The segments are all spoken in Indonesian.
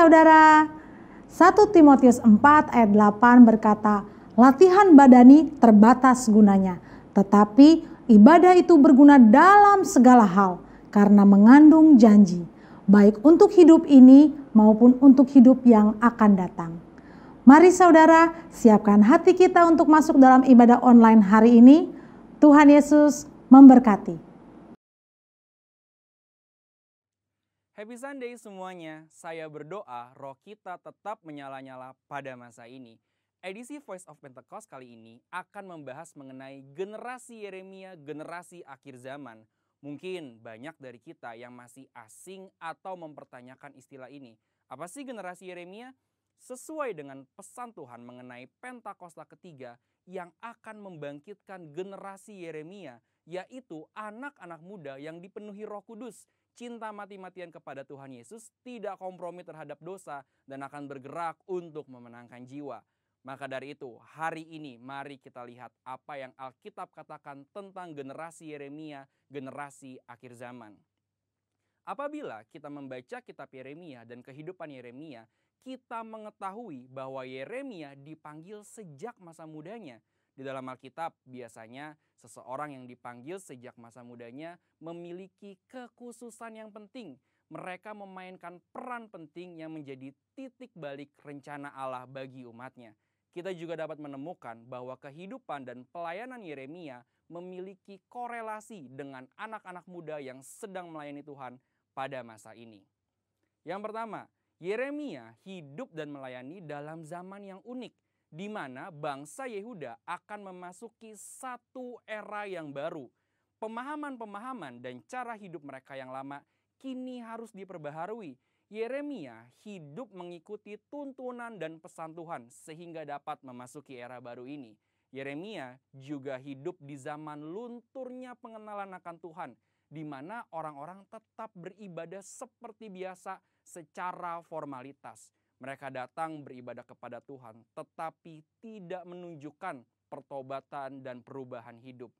saudara, 1 Timotius 4 ayat 8 berkata, latihan badani terbatas gunanya, tetapi ibadah itu berguna dalam segala hal karena mengandung janji, baik untuk hidup ini maupun untuk hidup yang akan datang. Mari saudara, siapkan hati kita untuk masuk dalam ibadah online hari ini. Tuhan Yesus memberkati. Happy Sunday semuanya, saya berdoa roh kita tetap menyala-nyala pada masa ini. Edisi Voice of Pentecost kali ini akan membahas mengenai generasi Yeremia, generasi akhir zaman. Mungkin banyak dari kita yang masih asing atau mempertanyakan istilah ini. Apa sih generasi Yeremia? Sesuai dengan pesan Tuhan mengenai Pentakosta ketiga yang akan membangkitkan generasi Yeremia, yaitu anak-anak muda yang dipenuhi Roh Kudus, cinta mati-matian kepada Tuhan Yesus, tidak kompromi terhadap dosa, dan akan bergerak untuk memenangkan jiwa. Maka dari itu, hari ini mari kita lihat apa yang Alkitab katakan tentang generasi Yeremia, generasi akhir zaman. Apabila kita membaca kitab Yeremia dan kehidupan Yeremia, kita mengetahui bahwa Yeremia dipanggil sejak masa mudanya. Di dalam Alkitab biasanya seseorang yang dipanggil sejak masa mudanya memiliki kekhususan yang penting. Mereka memainkan peran penting yang menjadi titik balik rencana Allah bagi umatnya. Kita juga dapat menemukan bahwa kehidupan dan pelayanan Yeremia memiliki korelasi dengan anak-anak muda yang sedang melayani Tuhan pada masa ini. Yang pertama, Yeremia hidup dan melayani dalam zaman yang unik, di mana bangsa Yehuda akan memasuki satu era yang baru. Pemahaman-pemahaman dan cara hidup mereka yang lama kini harus diperbaharui. Yeremia hidup mengikuti tuntunan dan pesan Tuhan sehingga dapat memasuki era baru ini. Yeremia juga hidup di zaman lunturnya pengenalan akan Tuhan, di mana orang-orang tetap beribadah seperti biasa secara formalitas. Mereka datang beribadah kepada Tuhan, tetapi tidak menunjukkan pertobatan dan perubahan hidup.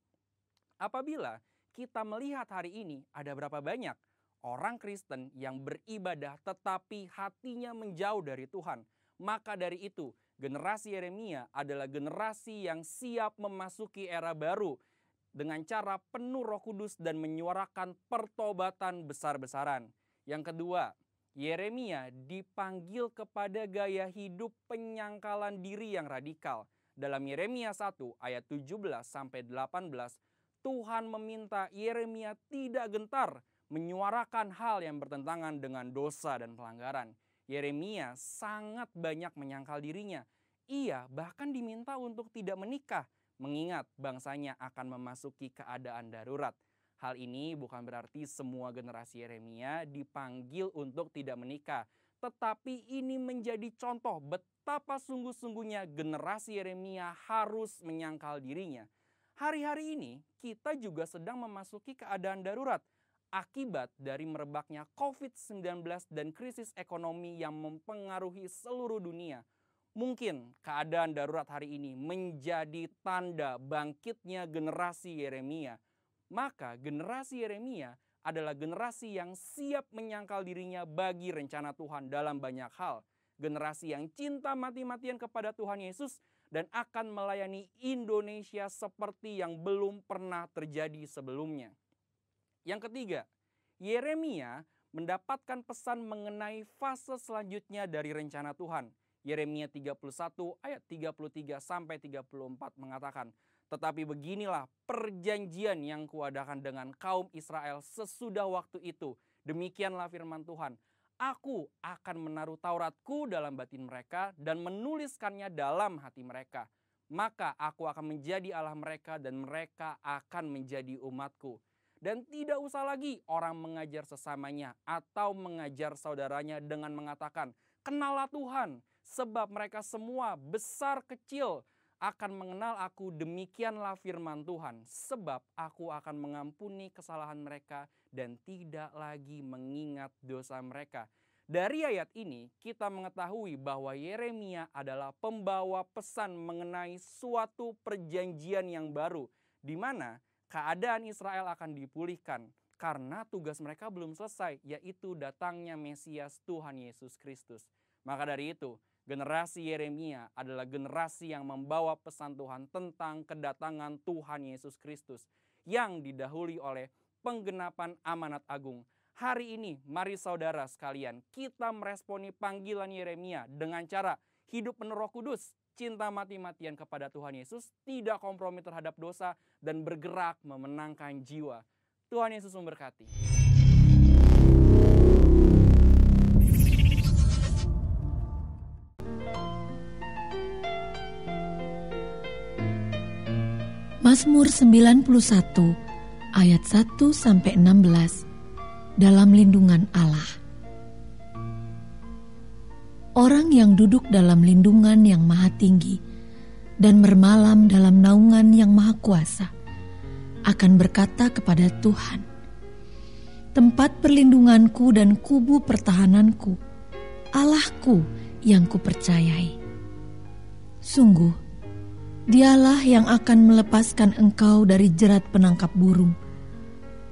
Apabila kita melihat hari ini, ada berapa banyak orang Kristen yang beribadah tetapi hatinya menjauh dari Tuhan. Maka dari itu, generasi Yeremia adalah generasi yang siap memasuki era baru dengan cara penuh Roh Kudus dan menyuarakan pertobatan besar-besaran. Yang kedua, Yeremia dipanggil kepada gaya hidup penyangkalan diri yang radikal. Dalam Yeremia 1 ayat 17-18, Tuhan meminta Yeremia tidak gentar menyuarakan hal yang bertentangan dengan dosa dan pelanggaran. Yeremia sangat banyak menyangkal dirinya. Ia bahkan diminta untuk tidak menikah, mengingat bangsanya akan memasuki keadaan darurat. Hal ini bukan berarti semua generasi Yeremia dipanggil untuk tidak menikah, tetapi ini menjadi contoh betapa sungguh-sungguhnya generasi Yeremia harus menyangkal dirinya. Hari-hari ini kita juga sedang memasuki keadaan darurat akibat dari merebaknya COVID-19 dan krisis ekonomi yang mempengaruhi seluruh dunia. Mungkin keadaan darurat hari ini menjadi tanda bangkitnya generasi Yeremia. Maka generasi Yeremia adalah generasi yang siap menyangkal dirinya bagi rencana Tuhan dalam banyak hal. Generasi yang cinta mati-matian kepada Tuhan Yesus dan akan melayani Indonesia seperti yang belum pernah terjadi sebelumnya. Yang ketiga, Yeremia mendapatkan pesan mengenai fase selanjutnya dari rencana Tuhan. Yeremia 31 ayat 33-34 mengatakan, tetapi beginilah perjanjian yang kuadakan dengan kaum Israel sesudah waktu itu. Demikianlah firman Tuhan. Aku akan menaruh Tauratku dalam batin mereka dan menuliskannya dalam hati mereka. Maka aku akan menjadi Allah mereka dan mereka akan menjadi umatku. Dan tidak usah lagi orang mengajar sesamanya atau mengajar saudaranya dengan mengatakan, kenallah Tuhan, sebab mereka semua besar kecil akan mengenal aku, demikianlah firman Tuhan, sebab aku akan mengampuni kesalahan mereka dan tidak lagi mengingat dosa mereka. Dari ayat ini kita mengetahui bahwa Yeremia adalah pembawa pesan mengenai suatu perjanjian yang baru, di mana keadaan Israel akan dipulihkan. karena tugas mereka belum selesai, yaitu datangnya Mesias Tuhan Yesus Kristus. Maka dari itu, generasi Yeremia adalah generasi yang membawa pesan Tuhan tentang kedatangan Tuhan Yesus Kristus yang didahului oleh penggenapan amanat agung. Hari ini, mari saudara sekalian, kita meresponi panggilan Yeremia dengan cara hidup penuh Roh Kudus, cinta mati-matian kepada Tuhan Yesus, tidak kompromi terhadap dosa, dan bergerak memenangkan jiwa. Tuhan Yesus memberkati. Mazmur 91 ayat 1-16 dalam lindungan Allah. Orang yang duduk dalam lindungan yang maha tinggi dan bermalam dalam naungan yang maha kuasa akan berkata kepada Tuhan, tempat perlindunganku dan kubu pertahananku, Allahku yang kupercayai. Sungguh, Dialah yang akan melepaskan engkau dari jerat penangkap burung,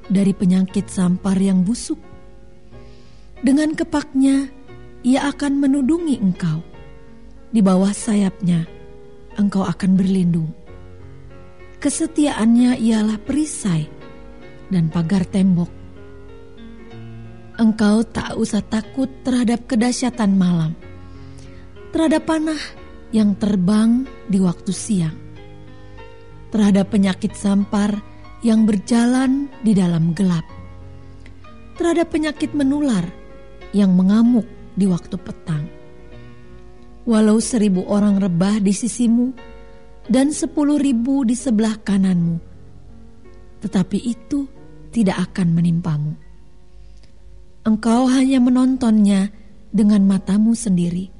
dari penyakit sampar yang busuk. Dengan kepaknya, Ia akan menudungi engkau. Di bawah sayapnya, engkau akan berlindung. Kesetiaannya ialah perisai dan pagar tembok. Engkau tak usah takut terhadap kedahsyatan malam, terhadap panah yang terbang di waktu siang, terhadap penyakit sampar yang berjalan di dalam gelap, terhadap penyakit menular yang mengamuk di waktu petang. Walau 1.000 orang rebah di sisimu dan 10.000 di sebelah kananmu, tetapi itu tidak akan menimpamu. Engkau hanya menontonnya dengan matamu sendiri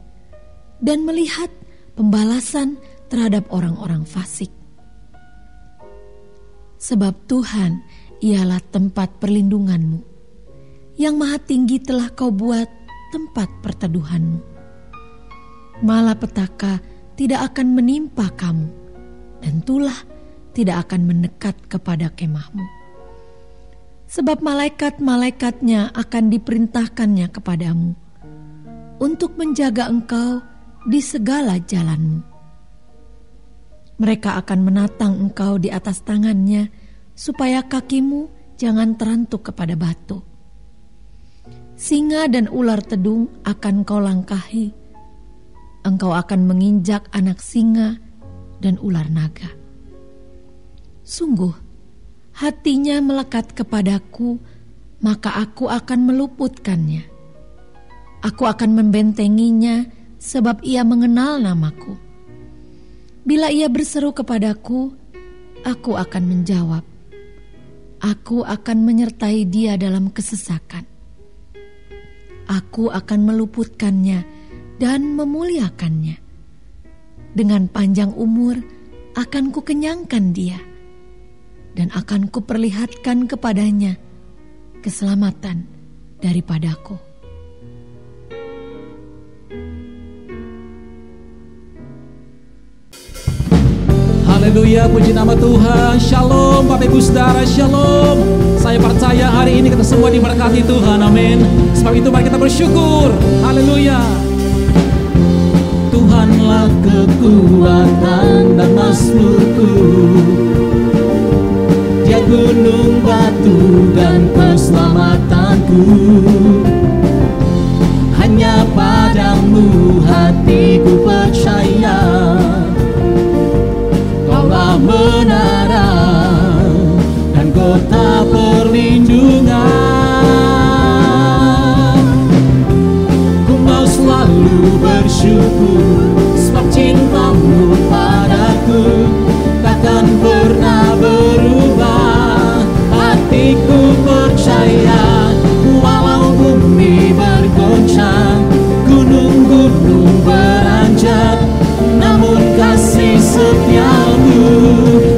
dan melihat pembalasan terhadap orang-orang fasik. Sebab Tuhan ialah tempat perlindunganmu, yang maha tinggi telah kau buat tempat perteduhanmu. Malapetaka tidak akan menimpa kamu, dan tulah tidak akan mendekat kepada kemahmu. Sebab malaikat-malaikatnya akan diperintahkannya kepadamu, untuk menjaga engkau di segala jalanmu. Mereka akan menatang engkau di atas tangannya, supaya kakimu jangan terantuk kepada batu. Singa dan ular tedung akan kau langkahi. Engkau akan menginjak anak singa dan ular naga. Sungguh, hatinya melekat kepadaku, maka aku akan meluputkannya. Aku akan membentenginya, sebab ia mengenal namaku. Bila ia berseru kepadaku, aku akan menjawab. Aku akan menyertai dia dalam kesesakan. Aku akan meluputkannya dan memuliakannya. Dengan panjang umur akan kukenyangkan dia, dan akan kuperlihatkan kepadanya keselamatan daripadaku. Haleluya, puji nama Tuhan. Shalom Bapak Ibu Saudara, shalom. Saya percaya hari ini kita semua diberkati Tuhan, amin. Sebab itu mari kita bersyukur. Haleluya. Tuhanlah kekuatan dan mazmurku, Dia gunung batu dan keselamatanku. Hanya padamu hatiku percaya, Kaulah menara dan kota perlindungan. Ku mau selalu bersyukur, sebab cintamu padaku takkan pernah berubah. Hatiku percaya, walau bumi bergoncang, gunung-gunung beranjak, namun kasih setiamu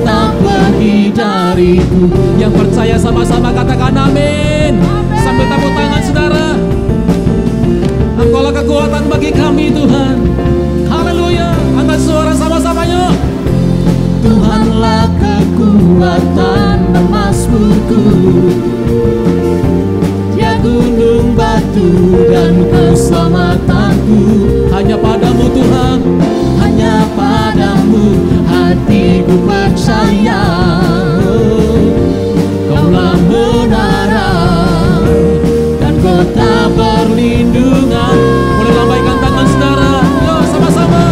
tak pergi dariku. Yang percaya sama-sama katakan amin. Sambil tepuk tangan saudara. Engkaulah kekuatan bagi kami Tuhan. Haleluya. Angkat suara sama-sama yuk. Tuhanlah kekuatan dan mazmurku, ku percaya, Kaulah menara dan kota perlindungan. Boleh lambaikan tangan saudara, yo sama-sama.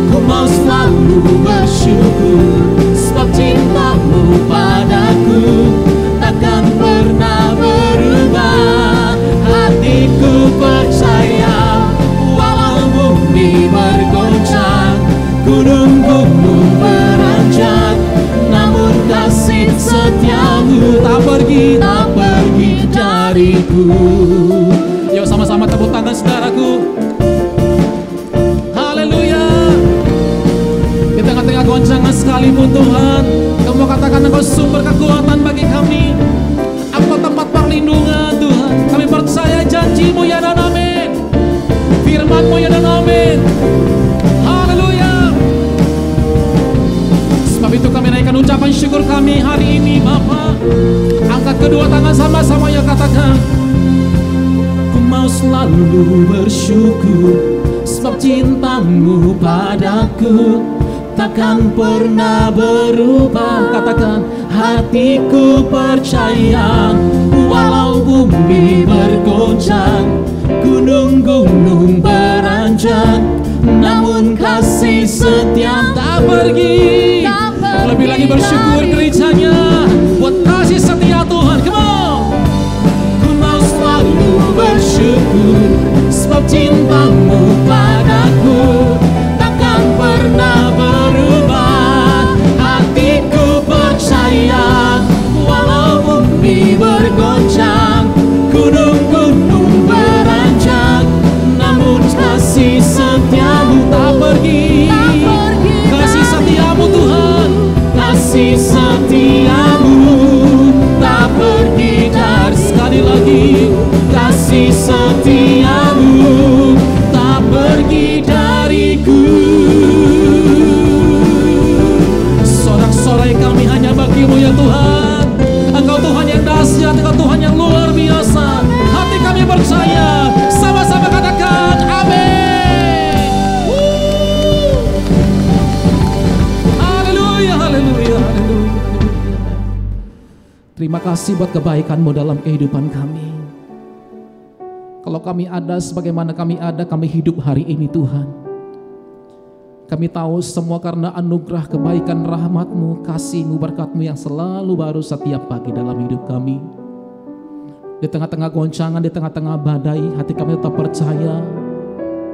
Ku mau selalu bersyukur, sebab cintamu padaku takkan pernah berubah. Hatiku percaya, walau bumi bergoncang, gunung-gunung beranjak, namun kasih setiamu tak pergi dariku. Yuk sama-sama tepuk tangan saudaraku. Haleluya. Di tengah-tengah goncangan sekalipun Tuhan, Kamu katakan Engkau sumber kekuatan bagi kami, Engkau tempat perlindungan Tuhan. Kami percaya janji-Mu ya dan amin, firman-Mu ya dan amin. Haleluya. Sebab itu kami naikkan ucapan syukur kami hari ini Bapa. Angkat kedua tangan sama-sama yang katakan, ku mau selalu bersyukur, sebab cintamu padaku takkan pernah berubah. Katakan, hatiku percaya, walau bumi bergoncang, gunung-gunung beranjak, namun kasih setia tak pergi. Lebih lagi bersyukur gerejanya buat kasih setia Tuhan. Come on. Ku mau selalu bersyukur, sebab cintamu padaku takkan pernah berubah. Hatiku percaya, walau bumi bergoncang, gunung-gunung beranjak, namun kasih setiamu tak pergi. Kasih setiamu Tuhan, kasih setiamu tak pergi dari. Sekali lagi, kasih setiamu tak pergi dariku. Sorak-sorai kami hanya bagi-Mu ya Tuhan. Engkau Tuhan yang dahsyat, Engkau Tuhan yang luar biasa. Hati kami percaya, sama-sama katakan amin. Haleluya, haleluya, haleluya. Terima kasih buat kebaikan-Mu dalam kehidupan kami. Kalau kami ada sebagaimana kami ada, kami hidup hari ini Tuhan, kami tahu semua karena anugerah, kebaikan, rahmat-Mu, kasih-Mu, berkat-Mu yang selalu baru setiap pagi dalam hidup kami. Di tengah-tengah goncangan, di tengah-tengah badai, hati kami tetap percaya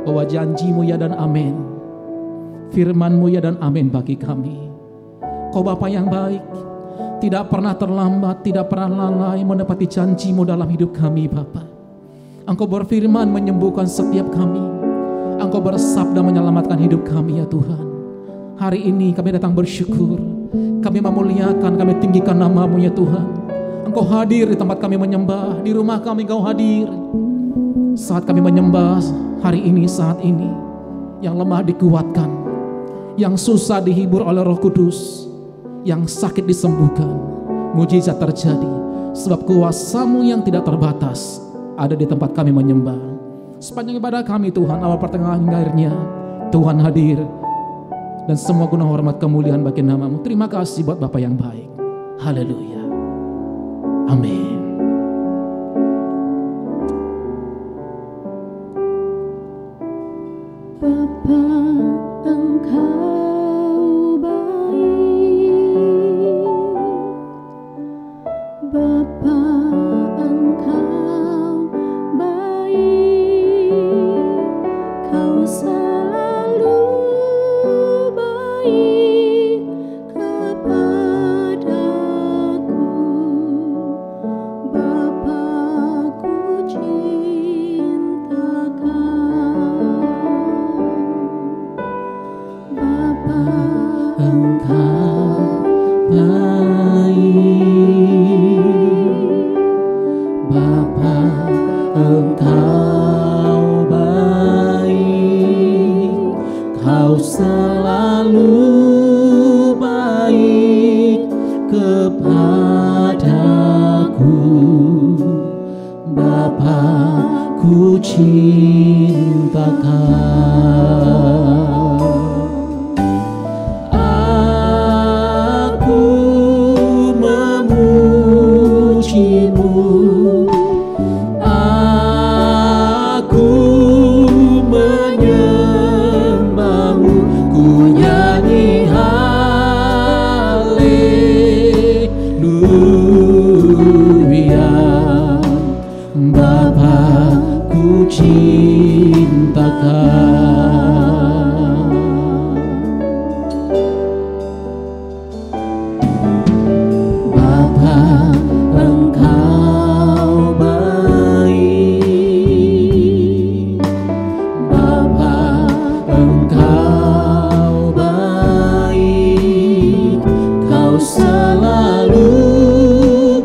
bahwa janji-Mu ya dan amin, firman-Mu ya dan amin bagi kami. Kau Bapa yang baik, tidak pernah terlambat, tidak pernah lalai menepati janji-Mu dalam hidup kami Bapa. Engkau berfirman menyembuhkan setiap kami, Engkau bersabda menyelamatkan hidup kami ya Tuhan. Hari ini kami datang bersyukur, kami memuliakan, kami tinggikan nama-Mu ya Tuhan. Engkau hadir di tempat kami menyembah, di rumah kami Engkau hadir. Saat kami menyembah hari ini, saat ini, yang lemah dikuatkan, yang susah dihibur oleh Roh Kudus, yang sakit disembuhkan, mujizat terjadi. Sebab kuasa-Mu yang tidak terbatas ada di tempat kami menyembah. Sepanjang ibadah kami Tuhan, awal pertengahan hingga akhirnya, Tuhan hadir. Dan semua guna hormat kemuliaan bagi nama-Mu. Terima kasih buat Bapa yang baik. Haleluya. Amin. Bapa, Engkau baik. Bapa, Engkau baik. Kau selalu baik kepadaku. Bapa, ku cinta Kau. Bapa, Engkau baik. Bapa, Engkau baik. Kau selalu baik kepadaku. Bapa, ku cinta Kau. Engkau selalu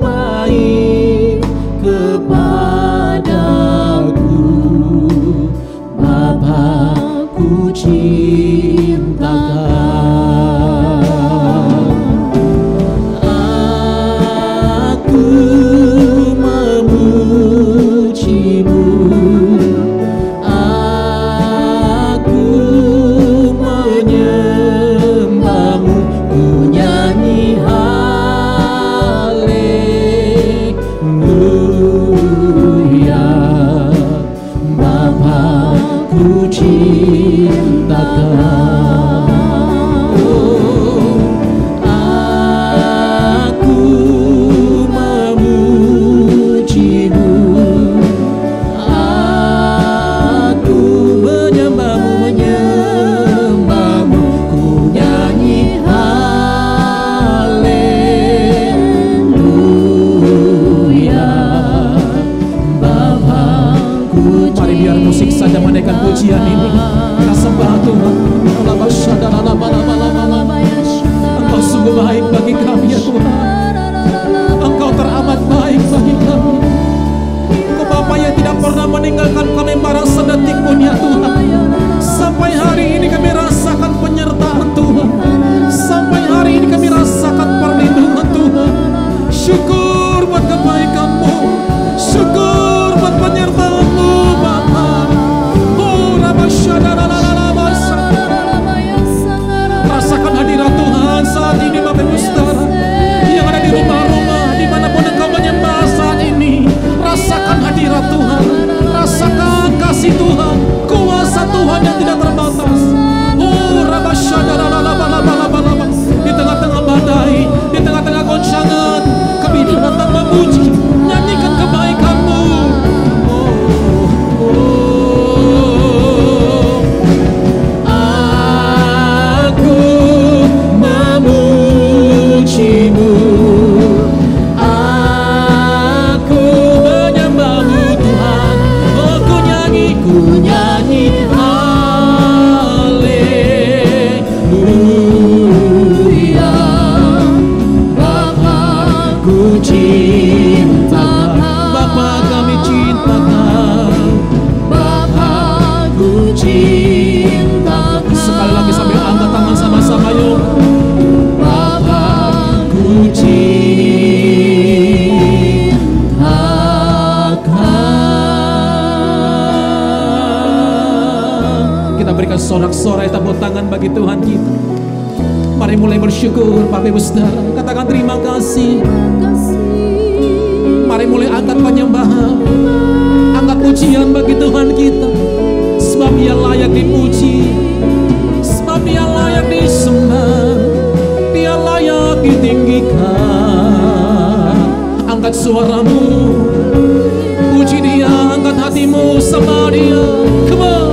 baik kepadaku, Bapa ku cintakan. Aku memujimu, aku menyembahmu, ku nyanyi haleluya. Bapa ku cintakan. Aku memujimu, aku menyembahmu, ku nyanyi haleluya. Bapa ku cintakan. Mari biar musik saja menaikkan pujian ini. Kita sembah Tuhan. Engkau sungguh baik bagi kami ya Tuhan. Engkau teramat baik bagi kami. Engkau Bapa yang tidak pernah meninggalkan kami barang sedetik pun ya Tuhan. Sampai hari ini kami rasakan penyertaan Tuhan. Sampai hari ini kami rasakan perlindungan Tuhan. Syukur buat kebaikan-Mu. Syukur buat penyertaan-Mu Bapa. Oh Rabasyadaralalabasa. Rasakan hadirat Tuhan saat ini Bapak Ibu Saudara yang ada di rumah-rumah dimanapun engkau menyembah saat ini. Rasakan hadirat Tuhan, rasakan kasih Tuhan, kuasa Tuhan yang tidak terbatas. Oh Rabasyadaralalabalabalaba. Di tengah-tengah badai, di tengah-tengah goncangan, kami datang memuji, nyanyikan kebaikan-Mu. Aku memujimu, aku menyembahmu Tuhan. Oh ku nyanyi haleluya. Bapa ku cintakan, Bapa kami cintakan, Bapa ku cintakan. Sekali lagi sambil angkat tangan sama-sama yuk. Bapa ku cintakan. Kita berikan sorak-sorai tepuk tangan bagi Tuhan kita. Mari mulai bersyukur Bapak Ibu Saudara. Katakan terima kasih. Mari mulai angkat penyembahan, angkat pujian bagi Tuhan kita. Sebab Dia layak dipuji, sebab Dia layak disembah, Dia layak ditinggikan. Angkat suaramu, puji Dia, angkat hatimu sama Dia. Come on.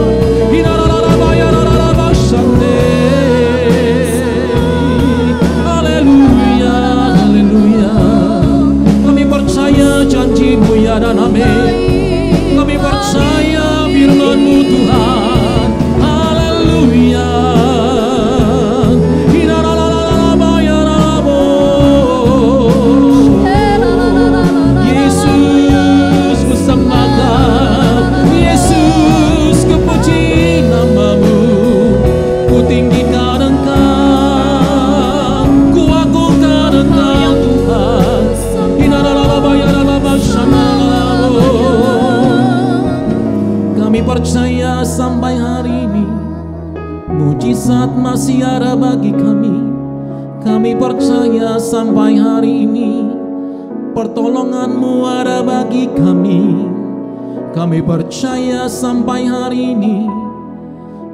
Haleluya, haleluya. Kami percaya janji-Mu ya dan amin. Kami percaya firman-Mu Tuhan. Haleluya. Yesus ku sembahkan, Yesus ku puji nama-Mu, ku tinggikan Engkau, ku agungkan Engkau Tuhan. Kami percaya sampai hari ini mujizat masih ada bagi kami. Kami percaya sampai hari ini pertolongan-Mu ada bagi kami. Kami percaya sampai hari ini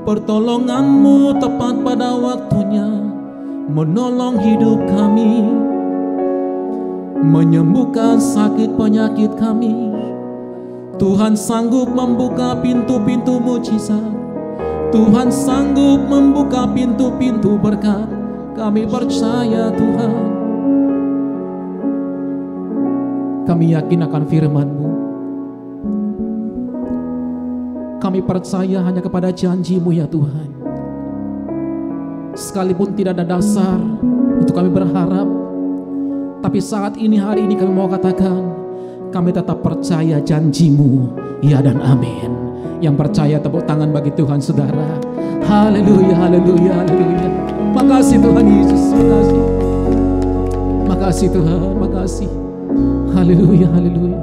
pertolongan-Mu tepat pada waktunya, menolong hidup kami, menyembuhkan sakit penyakit kami. Tuhan sanggup membuka pintu-pintu mujizat. Tuhan sanggup membuka pintu-pintu berkat. Kami percaya Tuhan. Kami yakin akan firman-Mu. Kami percaya hanya kepada janji-Mu ya Tuhan. sekalipun tidak ada dasar untuk kami berharap, tapi saat ini, hari ini kami mau katakan, kami tetap percaya janji-Mu, ya dan amin. Yang percaya tepuk tangan bagi Tuhan saudara. Haleluya, haleluya, haleluya. Makasih Tuhan Yesus, makasih. Makasih Tuhan, makasih. Haleluya, haleluya.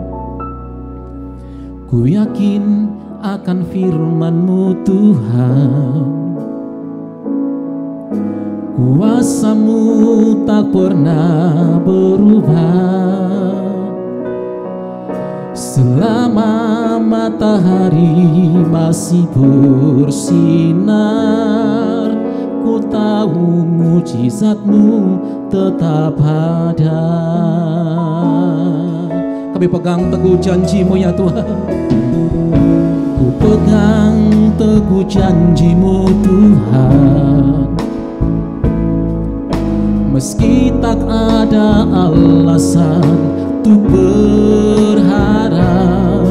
Ku yakin akan firman-Mu Tuhan, kuasa-Mu tak pernah berubah. Selama matahari masih bersinar, ku tahu mujizat-Mu tetap ada. Kami pegang teguh janji-Mu ya Tuhan. Ku pegang teguh janji-Mu Tuhan. Meski tak ada alasan untuk berharap,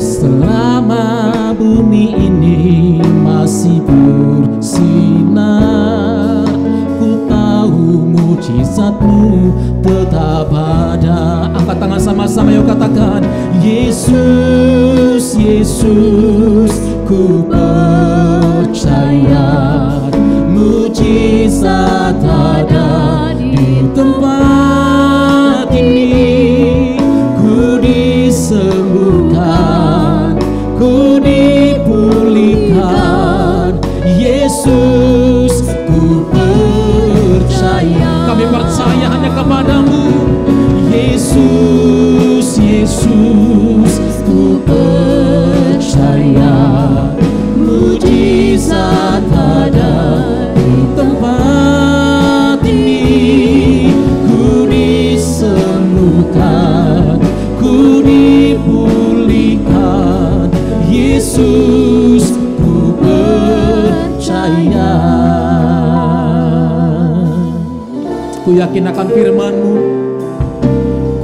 selama bumi ini masih bersinar, ku tahu mujizat-Mu tetap ada. Angkat tangan sama-sama, yuk katakan, Yesus, Yesus, ku percaya mujizat ada di tempat ini. Ku disembuhkan, ku dipulihkan. Yesus, ku percaya. Kami percaya hanya kepada-Mu. Yesus, Yesus, ku percaya mujizat ada di tempat ini. Ku disembuhkan, ku dipulihkan. Yesus, ku percaya. Ku yakin akan firman-Mu,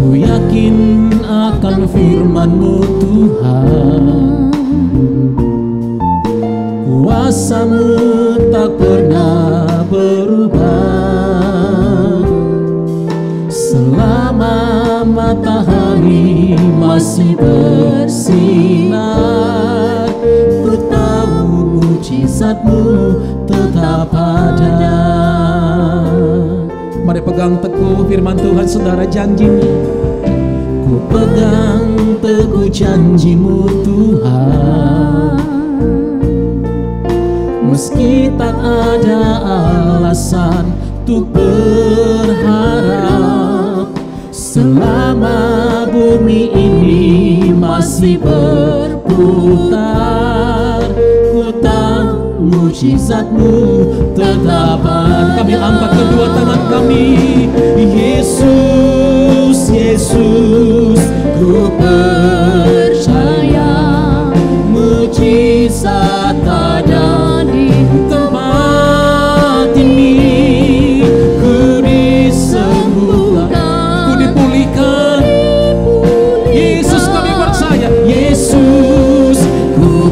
ku yakin akan firman-Mu Tuhan. Kuasa-Mu tak pernah berubah. Selama matahari masih bersinar, ku tahu mujizat-Mu tetap ada. Mari pegang teguh firman Tuhan saudara, janji-Mu. Ku pegang teguh janji-Mu Tuhan. Meski tak ada alasan untuk berharap, selama bumi ini masih berputar, ku tahu mujizat-Mu tetap ada. Kami angkat kedua tangan kami. Yesus, Yesus, ku percaya mujizat ada di tempat ini. Ku disembuhkan, ku dipulihkan. Yesus, kami percaya. Yesus, ku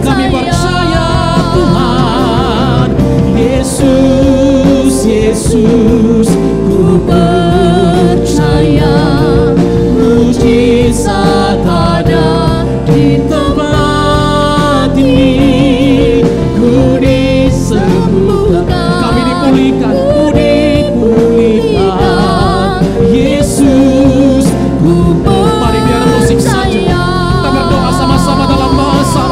kami percaya Tuhan. Yesus, Yesus, ku percaya mujizat ada di tempat ini. Ku disembuhkan, kami dipulihkan, ku dipulihkan. Yesus, ku mari biar musik saja. Kita berdoa sama-sama dalam bahasa.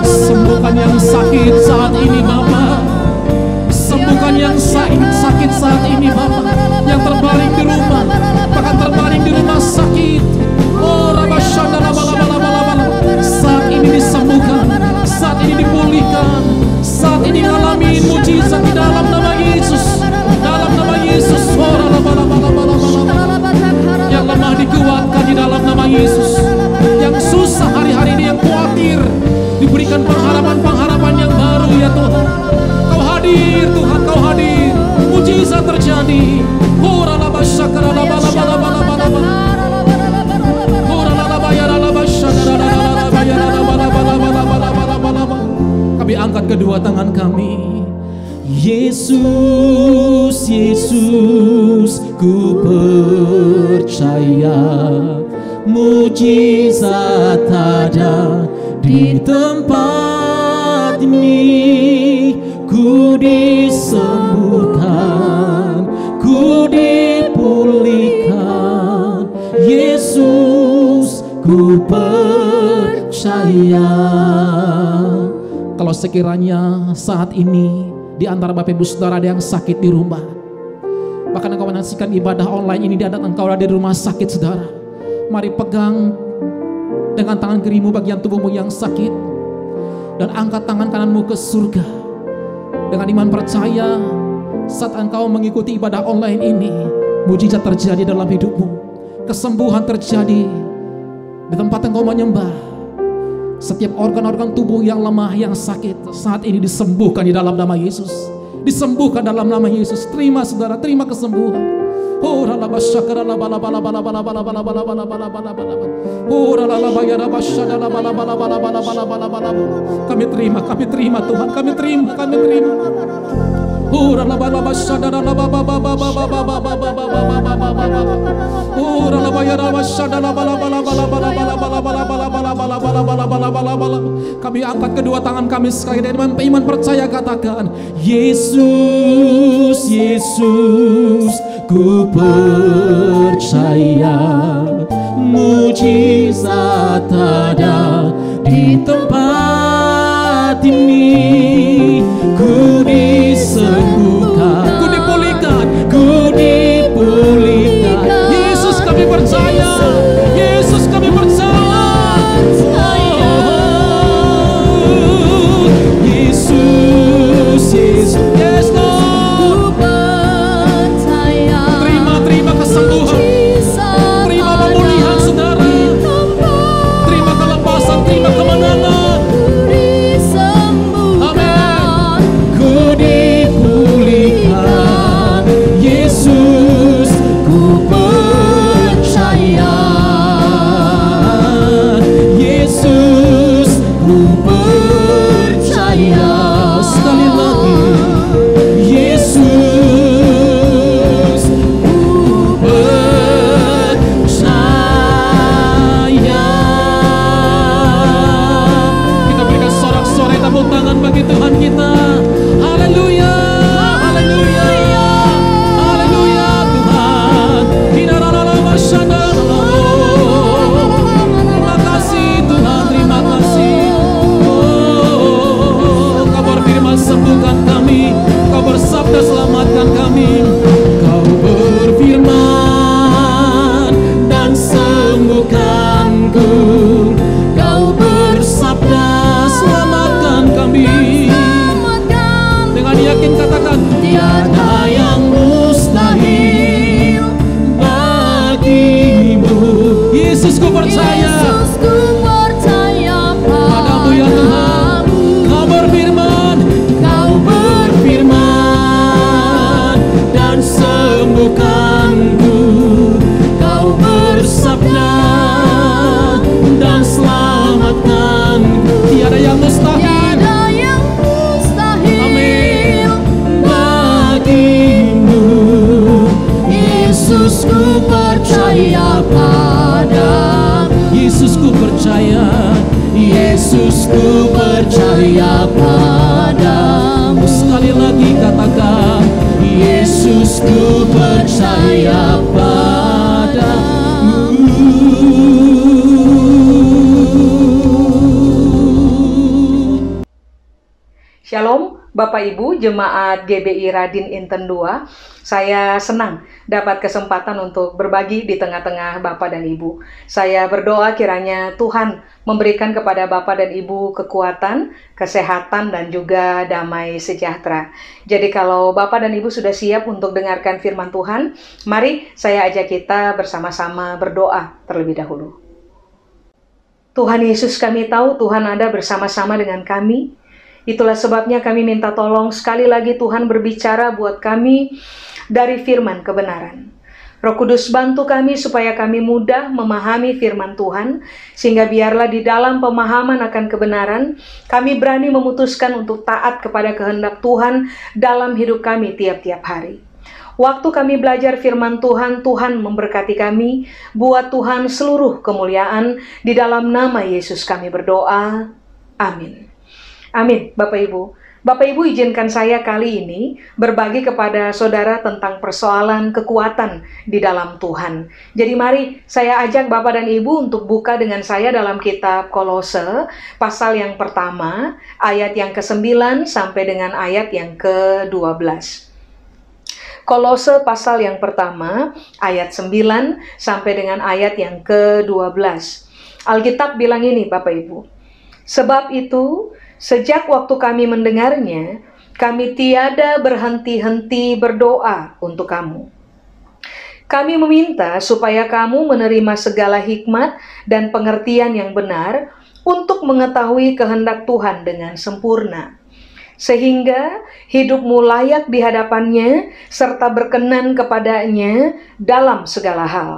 Sembuhkan yang sakit saat ini Bapa. Sembuhkan yang sakit saat ini Bapa. Yang terbaring di rumah, bahkan terbaring di rumah sakit. Oh Rabashanda Labalabalabalabala. Saat ini disembuhkan, saat ini dipulihkan, saat ini mengalami mujizat di dalam nama Yesus. Dalam nama Yesus. Oh Rabalabalabalabalabala. Yang lemah dikuatkan di dalam nama Yesus. Yang susah hari-hari ini, yang khawatir, diberikan pengharapan-pengharapan yang baru ya Tuhan. Kau hadir Tuhan, Kau hadir. Mujizat terjadi. kedua tangan kami. Yesus, Yesus, ku percaya mujizat ada di tempat ini. Ku disembuhkan, ku dipulihkan. Yesus, ku percaya. Kalau sekiranya saat ini di antara Bapak Ibu Saudara ada yang sakit di rumah, bahkan engkau menyaksikan ibadah online ini, dan engkau ada di rumah sakit saudara, mari pegang dengan tangan kirimu bagian tubuhmu yang sakit, dan angkat tangan kananmu ke surga. Dengan iman percaya, saat engkau mengikuti ibadah online ini, mujizat terjadi dalam hidupmu, kesembuhan terjadi di tempat engkau menyembah. Setiap organ-organ tubuh yang lemah, yang sakit, saat ini disembuhkan di dalam nama Yesus. Disembuhkan dalam nama Yesus. Terima saudara, terima kesembuhan. Kami terima Tuhan, kami terima. Kami angkat kedua tangan kami sekali dengan iman percaya, katakan, Yesus, Yesus, ku percaya mujizat ada di tempat ini. Ku disembuhkan, ku dipulihkan, ku dipulihkan. Yesus kami percaya, Yesus kami percaya. Yesus, Yesus, yes Lord. Terima kesembuhan, terima pemulihan saudara, terima kelepasan, terima kemenangan. Amin. Ku dipulihkan, Yesus, ku percaya. Yesus, ku percaya. Sekali lagi, Yesus, ku percaya. Kita berikan sorak-sorai tepuk tangan bagi Tuhan kita. Haleluya, haleluya, haleluya Tuhan. Terima kasih Tuhan, terima kasih. Kau berfirman sembuhkan kami, Kau bersabda selamatkan kami. Kau berfirman dan sembuhkanku. Kau bersabda selamatkan kami. Dengan yakin katakan, tiada yang mustahil bagimu. Yesus, ku percaya padamu ya Tuhan. Kau berfirman dan sembuhkanku. Kau bersabda dan selamatkanku. Tiada yang mustahil. Yesus, ku percaya padamu. Yesus, ku percaya. Yesus, ku percaya padamu. Sekali lagi katakan, Yesus, ku percaya padamu. Shalom Bapak Ibu Jemaat GBI Radin Inten 2. Saya senang dapat kesempatan untuk berbagi di tengah-tengah Bapak dan Ibu. Saya berdoa kiranya Tuhan memberikan kepada Bapak dan Ibu kekuatan, kesehatan, dan juga damai sejahtera. Jadi kalau Bapak dan Ibu sudah siap untuk dengarkan firman Tuhan, mari saya ajak kita bersama-sama berdoa terlebih dahulu. Tuhan Yesus, kami tahu Tuhan ada bersama-sama dengan kami. Itulah sebabnya kami minta tolong sekali lagi Tuhan berbicara buat kami dari firman kebenaran. Roh Kudus, bantu kami supaya kami mudah memahami firman Tuhan, sehingga biarlah di dalam pemahaman akan kebenaran, kami berani memutuskan untuk taat kepada kehendak Tuhan dalam hidup kami tiap-tiap hari. Waktu kami belajar firman Tuhan, Tuhan memberkati kami. Buat Tuhan seluruh kemuliaan. Di dalam nama Yesus kami berdoa. Amin. Amin, Bapak Ibu. Bapak Ibu, izinkan saya kali ini berbagi kepada saudara tentang persoalan kekuatan di dalam Tuhan. Jadi mari saya ajak Bapak dan Ibu untuk buka dengan saya dalam kitab Kolose, pasal yang pertama, ayat yang ke-9 sampai dengan ayat yang ke-12. Kolose pasal yang pertama, ayat 9 sampai dengan ayat yang ke-12. Alkitab bilang ini, Bapak Ibu. Sebab itu, sejak waktu kami mendengarnya, kami tiada berhenti-henti berdoa untuk kamu. Kami meminta supaya kamu menerima segala hikmat dan pengertian yang benar untuk mengetahui kehendak Tuhan dengan sempurna, sehingga hidupmu layak di hadapannya serta berkenan kepadanya dalam segala hal.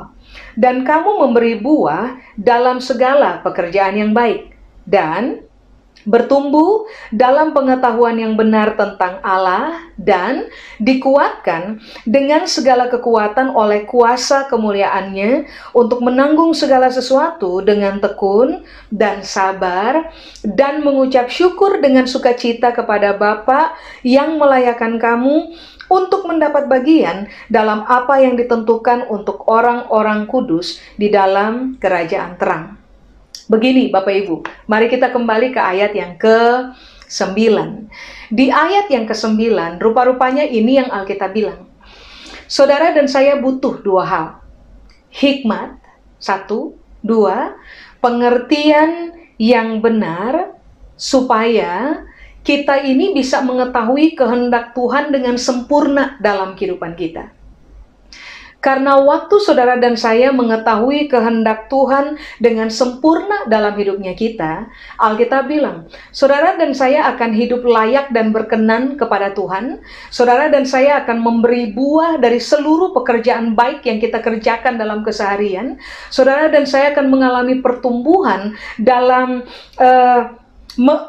Dan kamu memberi buah dalam segala pekerjaan yang baik, dan bertumbuh dalam pengetahuan yang benar tentang Allah, dan dikuatkan dengan segala kekuatan oleh kuasa kemuliaannya untuk menanggung segala sesuatu dengan tekun dan sabar, dan mengucap syukur dengan sukacita kepada Bapa yang melayakkan kamu untuk mendapat bagian dalam apa yang ditentukan untuk orang-orang kudus di dalam kerajaan terang. Begini Bapak Ibu, mari kita kembali ke ayat yang ke-9. Di ayat yang ke-9, rupa-rupanya ini yang Alkitab bilang. Saudara dan saya butuh dua hal. Hikmat, 1, 2, pengertian yang benar, supaya kita ini bisa mengetahui kehendak Tuhan dengan sempurna dalam kehidupan kita. Karena waktu saudara dan saya mengetahui kehendak Tuhan dengan sempurna dalam hidupnya kita, Alkitab bilang, saudara dan saya akan hidup layak dan berkenan kepada Tuhan. Saudara dan saya akan memberi buah dari seluruh pekerjaan baik yang kita kerjakan dalam keseharian. Saudara dan saya akan mengalami pertumbuhan dalam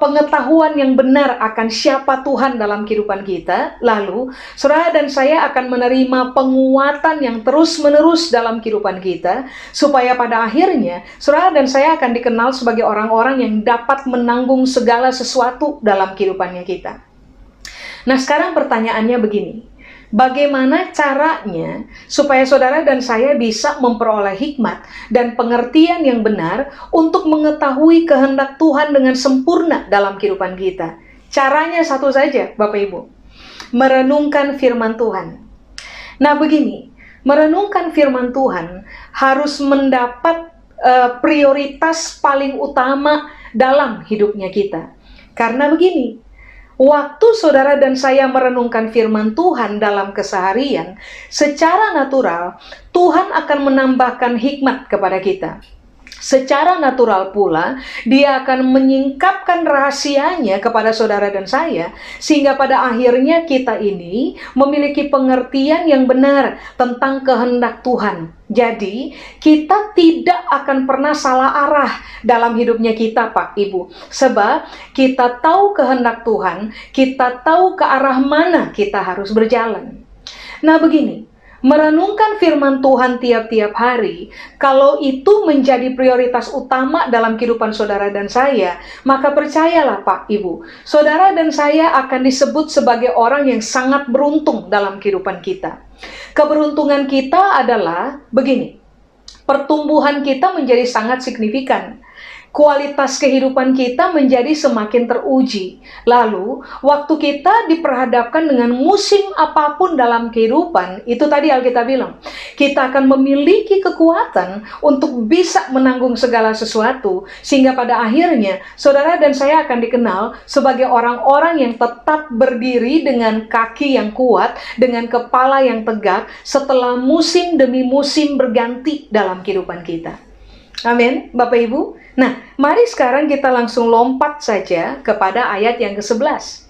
pengetahuan yang benar akan siapa Tuhan dalam kehidupan kita. Lalu, saudara dan saya akan menerima penguatan yang terus-menerus dalam kehidupan kita, supaya pada akhirnya, saudara dan saya akan dikenal sebagai orang-orang yang dapat menanggung segala sesuatu dalam kehidupannya kita. Nah, sekarang pertanyaannya begini. Bagaimana caranya supaya saudara dan saya bisa memperoleh hikmat dan pengertian yang benar untuk mengetahui kehendak Tuhan dengan sempurna dalam kehidupan kita? Caranya satu saja, Bapak Ibu. Merenungkan firman Tuhan. Nah begini, merenungkan firman Tuhan harus mendapat prioritas paling utama dalam hidupnya kita. Karena begini, waktu saudara dan saya merenungkan firman Tuhan dalam keseharian, secara natural Tuhan akan menambahkan hikmat kepada kita. Secara natural pula, Dia akan menyingkapkan rahasianya kepada saudara dan saya, sehingga pada akhirnya kita ini memiliki pengertian yang benar tentang kehendak Tuhan. Jadi, kita tidak akan pernah salah arah dalam hidupnya kita, Pak Ibu. Sebab kita tahu kehendak Tuhan, kita tahu ke arah mana kita harus berjalan. Nah begini, merenungkan firman Tuhan tiap-tiap hari, kalau itu menjadi prioritas utama dalam kehidupan saudara dan saya, maka percayalah Pak Ibu, saudara dan saya akan disebut sebagai orang yang sangat beruntung dalam kehidupan kita. Keberuntungan kita adalah begini, pertumbuhan kita menjadi sangat signifikan. Kualitas kehidupan kita menjadi semakin teruji. Lalu, waktu kita diperhadapkan dengan musim apapun dalam kehidupan, itu tadi Alkitab bilang, kita akan memiliki kekuatan untuk bisa menanggung segala sesuatu, sehingga pada akhirnya, saudara dan saya akan dikenal sebagai orang-orang yang tetap berdiri dengan kaki yang kuat, dengan kepala yang tegak, setelah musim demi musim berganti dalam kehidupan kita. Amin, Bapak Ibu. Nah, mari sekarang kita langsung lompat saja kepada ayat yang ke-11.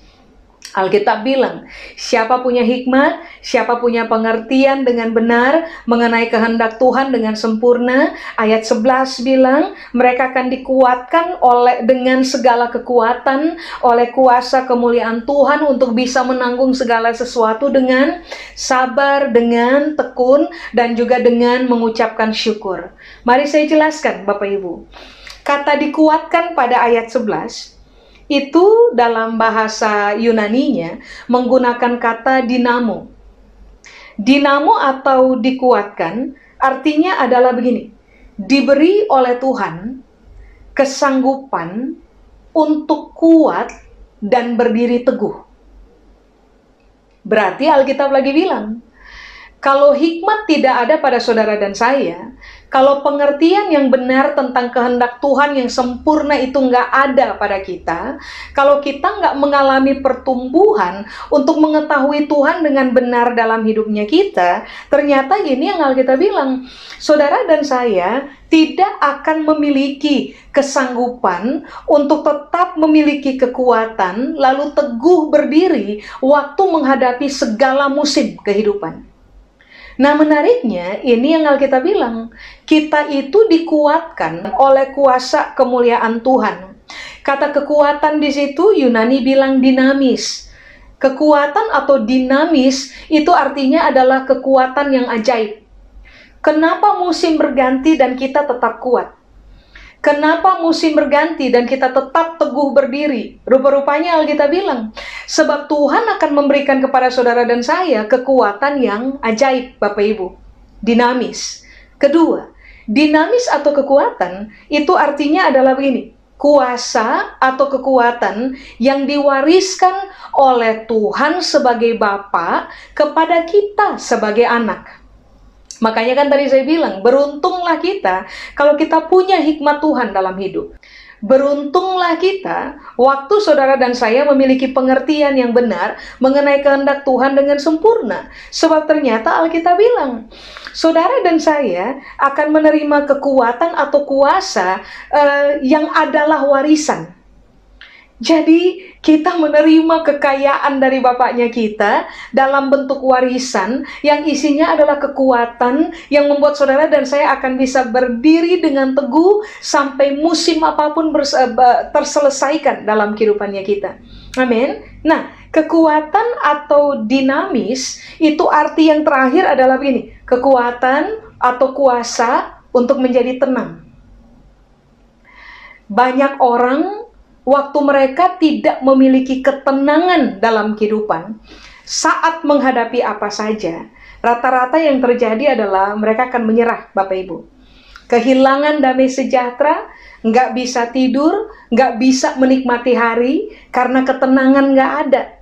Alkitab bilang, siapa punya hikmat, siapa punya pengertian dengan benar mengenai kehendak Tuhan dengan sempurna. Ayat 11 bilang, mereka akan dikuatkan dengan segala kekuatan oleh kuasa kemuliaan Tuhan untuk bisa menanggung segala sesuatu dengan sabar, dengan tekun, dan juga dengan mengucapkan syukur. Mari saya jelaskan Bapak Ibu. Kata dikuatkan pada ayat 11, itu dalam bahasa Yunaninya menggunakan kata dinamo. Dinamo atau dikuatkan artinya adalah begini, diberi oleh Tuhan kesanggupan untuk kuat dan berdiri teguh. Berarti Alkitab lagi bilang, kalau hikmat tidak ada pada saudara dan saya, kalau pengertian yang benar tentang kehendak Tuhan yang sempurna itu nggak ada pada kita, kalau kita nggak mengalami pertumbuhan untuk mengetahui Tuhan dengan benar dalam hidupnya kita, ternyata ini yang Alkitab bilang, saudara dan saya tidak akan memiliki kesanggupan untuk tetap memiliki kekuatan, lalu teguh berdiri waktu menghadapi segala musim kehidupan. Nah, menariknya ini yang Alkitab bilang, kita itu dikuatkan oleh kuasa kemuliaan Tuhan. Kata kekuatan di situ Yunani bilang dinamis. Kekuatan atau dinamis itu artinya adalah kekuatan yang ajaib. Kenapa musim berganti dan kita tetap kuat? Kenapa musim berganti dan kita tetap teguh berdiri? Rupa-rupanya Alkitab bilang, sebab Tuhan akan memberikan kepada saudara dan saya kekuatan yang ajaib, Bapak Ibu. Dinamis. Kedua, dinamis atau kekuatan itu artinya adalah begini, kuasa atau kekuatan yang diwariskan oleh Tuhan sebagai Bapa kepada kita sebagai anak. Makanya kan tadi saya bilang, beruntunglah kita kalau kita punya hikmat Tuhan dalam hidup. Beruntunglah kita waktu saudara dan saya memiliki pengertian yang benar mengenai kehendak Tuhan dengan sempurna. Sebab ternyata Alkitab bilang, saudara dan saya akan menerima kekuatan atau kuasa yang adalah warisan. Jadi kita menerima kekayaan dari Bapaknya kita dalam bentuk warisan yang isinya adalah kekuatan yang membuat saudara dan saya akan bisa berdiri dengan teguh sampai musim apapun terselesaikan dalam kehidupannya kita. Amin. Nah, kekuatan atau dinamis itu arti yang terakhir adalah begini, kekuatan atau kuasa untuk menjadi tenang. Banyak orang waktu mereka tidak memiliki ketenangan dalam kehidupan, saat menghadapi apa saja, rata-rata yang terjadi adalah mereka akan menyerah, Bapak Ibu. Kehilangan damai sejahtera, nggak bisa tidur, nggak bisa menikmati hari, karena ketenangan nggak ada.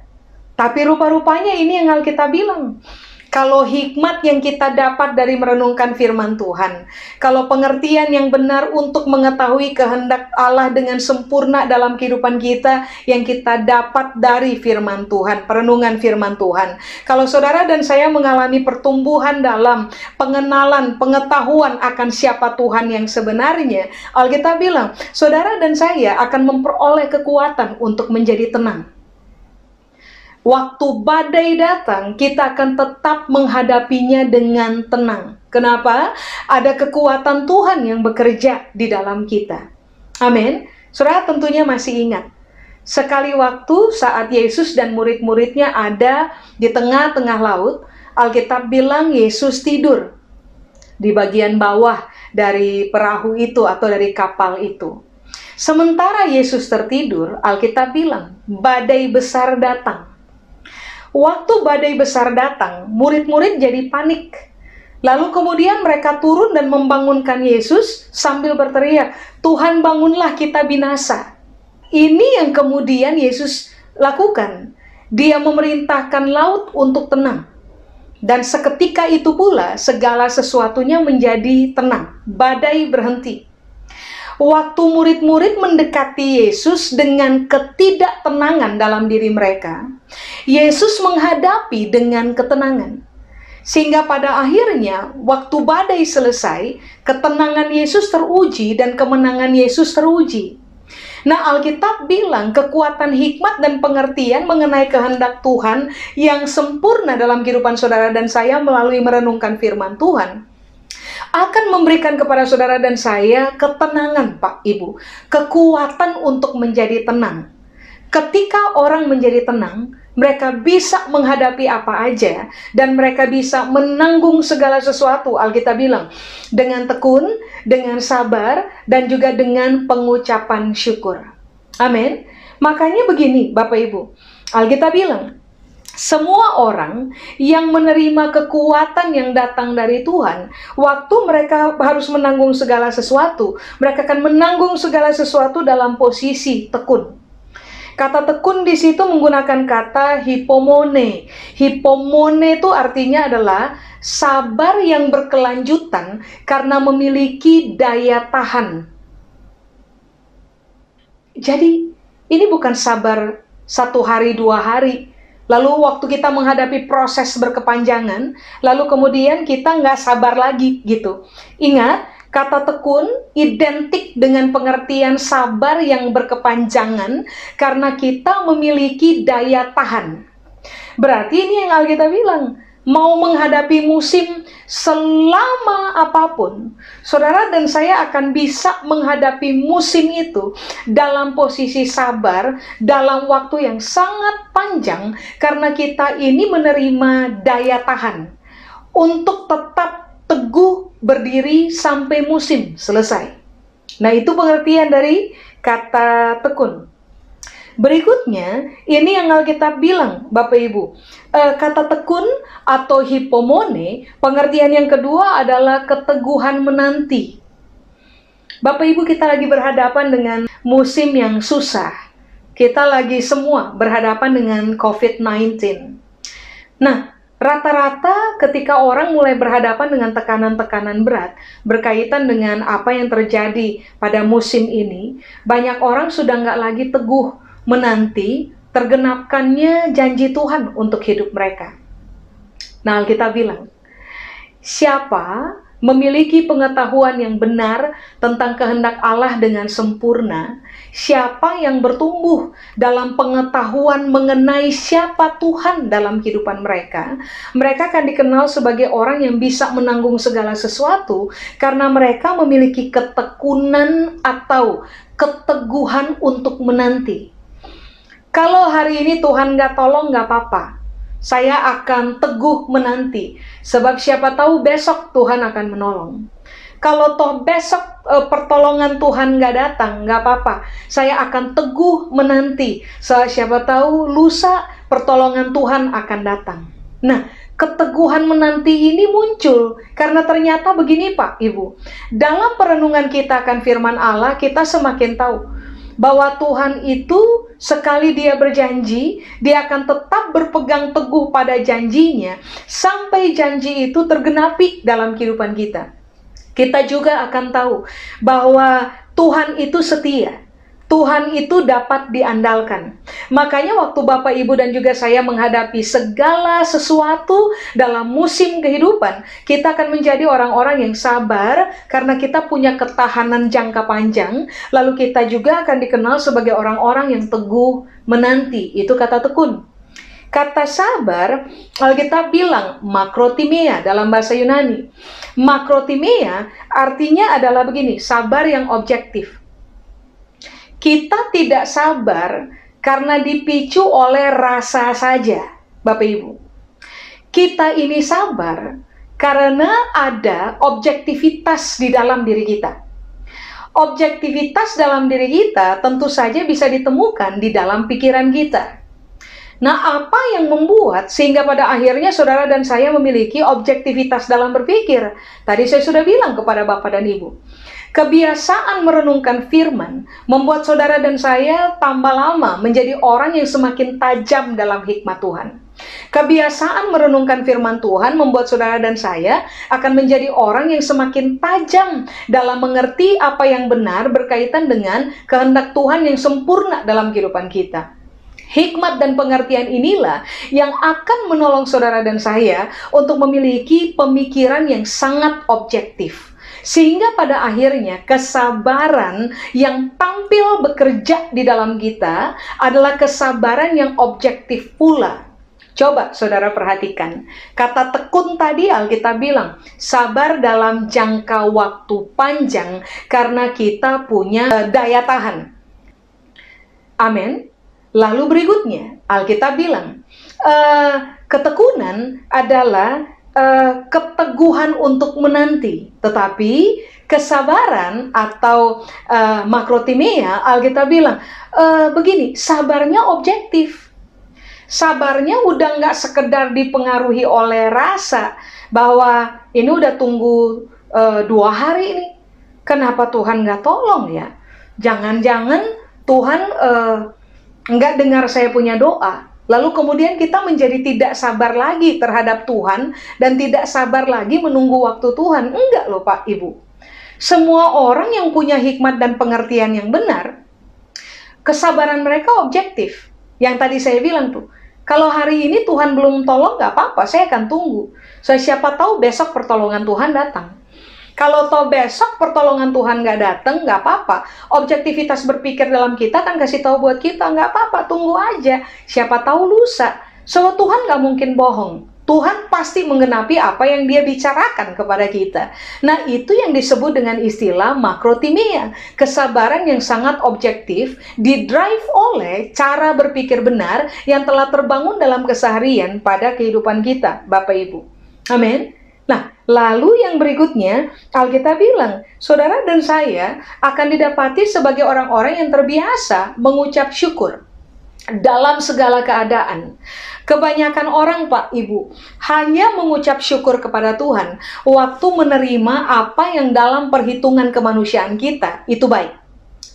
Tapi rupa-rupanya ini yang Alkitab bilang, kalau hikmat yang kita dapat dari merenungkan firman Tuhan, kalau pengertian yang benar untuk mengetahui kehendak Allah dengan sempurna dalam kehidupan kita yang kita dapat dari firman Tuhan, perenungan firman Tuhan. Kalau saudara dan saya mengalami pertumbuhan dalam pengenalan, pengetahuan akan siapa Tuhan yang sebenarnya, Alkitab bilang, saudara dan saya akan memperoleh kekuatan untuk menjadi tenang. Waktu badai datang, kita akan tetap menghadapinya dengan tenang. Kenapa? Ada kekuatan Tuhan yang bekerja di dalam kita. Amin. Saudara tentunya masih ingat, sekali waktu saat Yesus dan murid-muridnya ada di tengah-tengah laut, Alkitab bilang Yesus tidur di bagian bawah dari perahu itu atau dari kapal itu. Sementara Yesus tertidur, Alkitab bilang badai besar datang. Waktu badai besar datang, murid-murid jadi panik. Lalu kemudian mereka turun dan membangunkan Yesus sambil berteriak, Tuhan bangunlah, kita binasa. Ini yang kemudian Yesus lakukan. Dia memerintahkan laut untuk tenang. Dan seketika itu pula segala sesuatunya menjadi tenang. Badai berhenti. Waktu murid-murid mendekati Yesus dengan ketidaktenangan dalam diri mereka, Yesus menghadapi dengan ketenangan. Sehingga pada akhirnya, waktu badai selesai, ketenangan Yesus teruji dan kemenangan Yesus teruji. Nah, Alkitab bilang kekuatan hikmat dan pengertian mengenai kehendak Tuhan yang sempurna dalam kehidupan saudara dan saya melalui merenungkan firman Tuhan akan memberikan kepada saudara dan saya ketenangan, Pak, Ibu. Kekuatan untuk menjadi tenang. Ketika orang menjadi tenang, mereka bisa menghadapi apa aja dan mereka bisa menanggung segala sesuatu. Alkitab bilang dengan tekun, dengan sabar, dan juga dengan pengucapan syukur. Amin. Makanya begini, Bapak Ibu. Alkitab bilang, semua orang yang menerima kekuatan yang datang dari Tuhan, waktu mereka harus menanggung segala sesuatu, mereka akan menanggung segala sesuatu dalam posisi tekun. Kata tekun di situ menggunakan kata hipomone. Hipomone itu artinya adalah sabar yang berkelanjutan karena memiliki daya tahan. Jadi, ini bukan sabar 1 hari, 2 hari. Lalu waktu kita menghadapi proses berkepanjangan, lalu kemudian kita nggak sabar lagi gitu. Ingat, kata tekun identik dengan pengertian sabar yang berkepanjangan karena kita memiliki daya tahan. Berarti ini yang Alkitab bilang, mau menghadapi musim selama apapun, saudara dan saya akan bisa menghadapi musim itu dalam posisi sabar dalam waktu yang sangat panjang karena kita ini menerima daya tahan untuk tetap teguh berdiri sampai musim selesai. Nah, itu pengertian dari kata tekun. Berikutnya, ini yang Alkitab bilang, Bapak Ibu. Kata tekun atau hipomone, pengertian yang kedua adalah keteguhan menanti. Bapak Ibu, kita lagi berhadapan dengan musim yang susah. Kita lagi semua berhadapan dengan COVID-19. Nah, rata-rata ketika orang mulai berhadapan dengan tekanan-tekanan berat berkaitan dengan apa yang terjadi pada musim ini, banyak orang sudah nggak lagi teguh menanti tergenapkannya janji Tuhan untuk hidup mereka. Nah, Alkitab bilang, siapa memiliki pengetahuan yang benar tentang kehendak Allah dengan sempurna, siapa yang bertumbuh dalam pengetahuan mengenai siapa Tuhan dalam kehidupan mereka, mereka akan dikenal sebagai orang yang bisa menanggung segala sesuatu karena mereka memiliki ketekunan atau keteguhan untuk menanti. Kalau hari ini Tuhan nggak tolong, nggak apa-apa. Saya akan teguh menanti, sebab siapa tahu besok Tuhan akan menolong. Kalau toh besok pertolongan Tuhan nggak datang, nggak apa-apa. Saya akan teguh menanti, siapa tahu lusa pertolongan Tuhan akan datang. Nah, keteguhan menanti ini muncul karena ternyata begini Pak, Ibu. Dalam perenungan kita akan firman Allah, kita semakin tahu bahwa Tuhan itu sekali Dia berjanji, Dia akan tetap berpegang teguh pada janjinya sampai janji itu tergenapi dalam kehidupan kita. Kita juga akan tahu bahwa Tuhan itu setia. Tuhan itu dapat diandalkan. Makanya waktu Bapak, Ibu, dan juga saya menghadapi segala sesuatu dalam musim kehidupan, kita akan menjadi orang-orang yang sabar karena kita punya ketahanan jangka panjang. Lalu kita juga akan dikenal sebagai orang-orang yang teguh menanti. Itu kata tekun. Kata sabar, Alkitab bilang makrotimia dalam bahasa Yunani. Makrotimia artinya adalah begini, sabar yang objektif. Kita tidak sabar karena dipicu oleh rasa saja, Bapak Ibu. Kita ini sabar karena ada objektivitas di dalam diri kita. Objektivitas dalam diri kita tentu saja bisa ditemukan di dalam pikiran kita. Nah, apa yang membuat sehingga pada akhirnya saudara dan saya memiliki objektivitas dalam berpikir? Tadi saya sudah bilang kepada Bapak dan Ibu. Kebiasaan merenungkan firman membuat saudara dan saya tambah lama menjadi orang yang semakin tajam dalam hikmat Tuhan. Kebiasaan merenungkan firman Tuhan membuat saudara dan saya akan menjadi orang yang semakin tajam dalam mengerti apa yang benar berkaitan dengan kehendak Tuhan yang sempurna dalam kehidupan kita. Hikmat dan pengertian inilah yang akan menolong saudara dan saya untuk memiliki pemikiran yang sangat objektif. Sehingga pada akhirnya kesabaran yang tampil bekerja di dalam kita adalah kesabaran yang objektif pula. Coba saudara perhatikan, kata tekun tadi Alkitab bilang, sabar dalam jangka waktu panjang karena kita punya daya tahan. Amin. Lalu berikutnya, Alkitab bilang, ketekunan adalah keteguhan untuk menanti. Tetapi kesabaran atau makrotimia, Alkitab bilang, begini, sabarnya objektif. Sabarnya udah nggak sekedar dipengaruhi oleh rasa bahwa ini udah tunggu 2 hari ini, kenapa Tuhan nggak tolong ya? Jangan-jangan Tuhan nggak dengar saya punya doa. Lalu kemudian kita menjadi tidak sabar lagi terhadap Tuhan dan tidak sabar lagi menunggu waktu Tuhan. Enggak loh Pak Ibu. Semua orang yang punya hikmat dan pengertian yang benar, kesabaran mereka objektif. Yang tadi saya bilang tuh, kalau hari ini Tuhan belum tolong, nggak apa-apa, saya akan tunggu. Siapa tahu besok pertolongan Tuhan datang. Kalau toh besok pertolongan Tuhan nggak datang, nggak apa-apa. Objektivitas berpikir dalam kita kan kasih tahu buat kita, nggak apa-apa, tunggu aja. Siapa tahu lusa. So Tuhan nggak mungkin bohong. Tuhan pasti menggenapi apa yang dia bicarakan kepada kita. Nah, itu yang disebut dengan istilah makrotimia. Kesabaran yang sangat objektif, didrive oleh cara berpikir benar yang telah terbangun dalam keseharian pada kehidupan kita, Bapak Ibu. Amin. Nah, lalu yang berikutnya, Alkitab bilang, saudara dan saya akan didapati sebagai orang-orang yang terbiasa mengucap syukur dalam segala keadaan. Kebanyakan orang, Pak Ibu, hanya mengucap syukur kepada Tuhan waktu menerima apa yang dalam perhitungan kemanusiaan kita itu baik.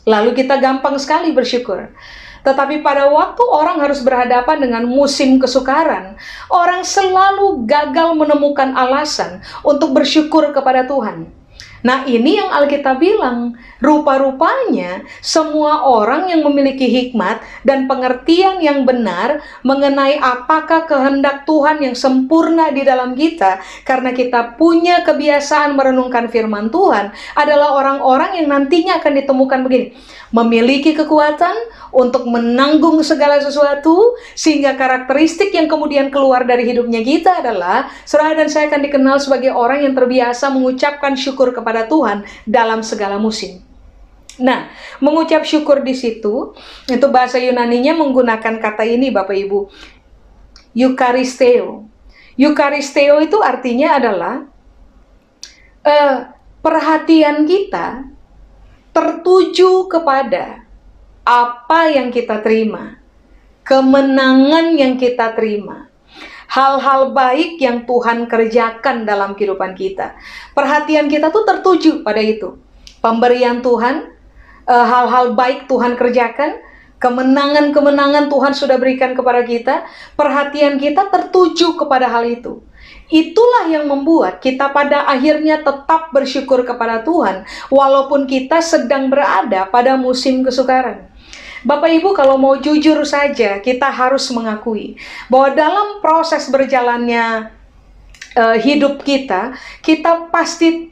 Lalu kita gampang sekali bersyukur. Tetapi pada waktu orang harus berhadapan dengan musim kesukaran, orang selalu gagal menemukan alasan untuk bersyukur kepada Tuhan. Nah, ini yang Alkitab bilang, rupa-rupanya semua orang yang memiliki hikmat dan pengertian yang benar mengenai apakah kehendak Tuhan yang sempurna di dalam kita, karena kita punya kebiasaan merenungkan firman Tuhan, adalah orang-orang yang nantinya akan ditemukan begini, memiliki kekuatan untuk menanggung segala sesuatu, sehingga karakteristik yang kemudian keluar dari hidupnya kita adalah, saudara dan saya akan dikenal sebagai orang yang terbiasa mengucapkan syukur kepada Tuhan dalam segala musim. Nah, mengucap syukur di situ, itu bahasa Yunaninya menggunakan kata ini Bapak Ibu, Eucharisteo. Eucharisteo itu artinya adalah perhatian kita tertuju kepada apa yang kita terima, kemenangan yang kita terima, hal-hal baik yang Tuhan kerjakan dalam kehidupan kita. Perhatian kita tuh tertuju pada itu. Pemberian Tuhan, hal-hal baik Tuhan kerjakan, kemenangan-kemenangan Tuhan sudah berikan kepada kita. Perhatian kita tertuju kepada hal itu. Itulah yang membuat kita pada akhirnya tetap bersyukur kepada Tuhan, walaupun kita sedang berada pada musim kesukaran. Bapak Ibu, kalau mau jujur saja, kita harus mengakui bahwa dalam proses berjalannya hidup kita, kita pasti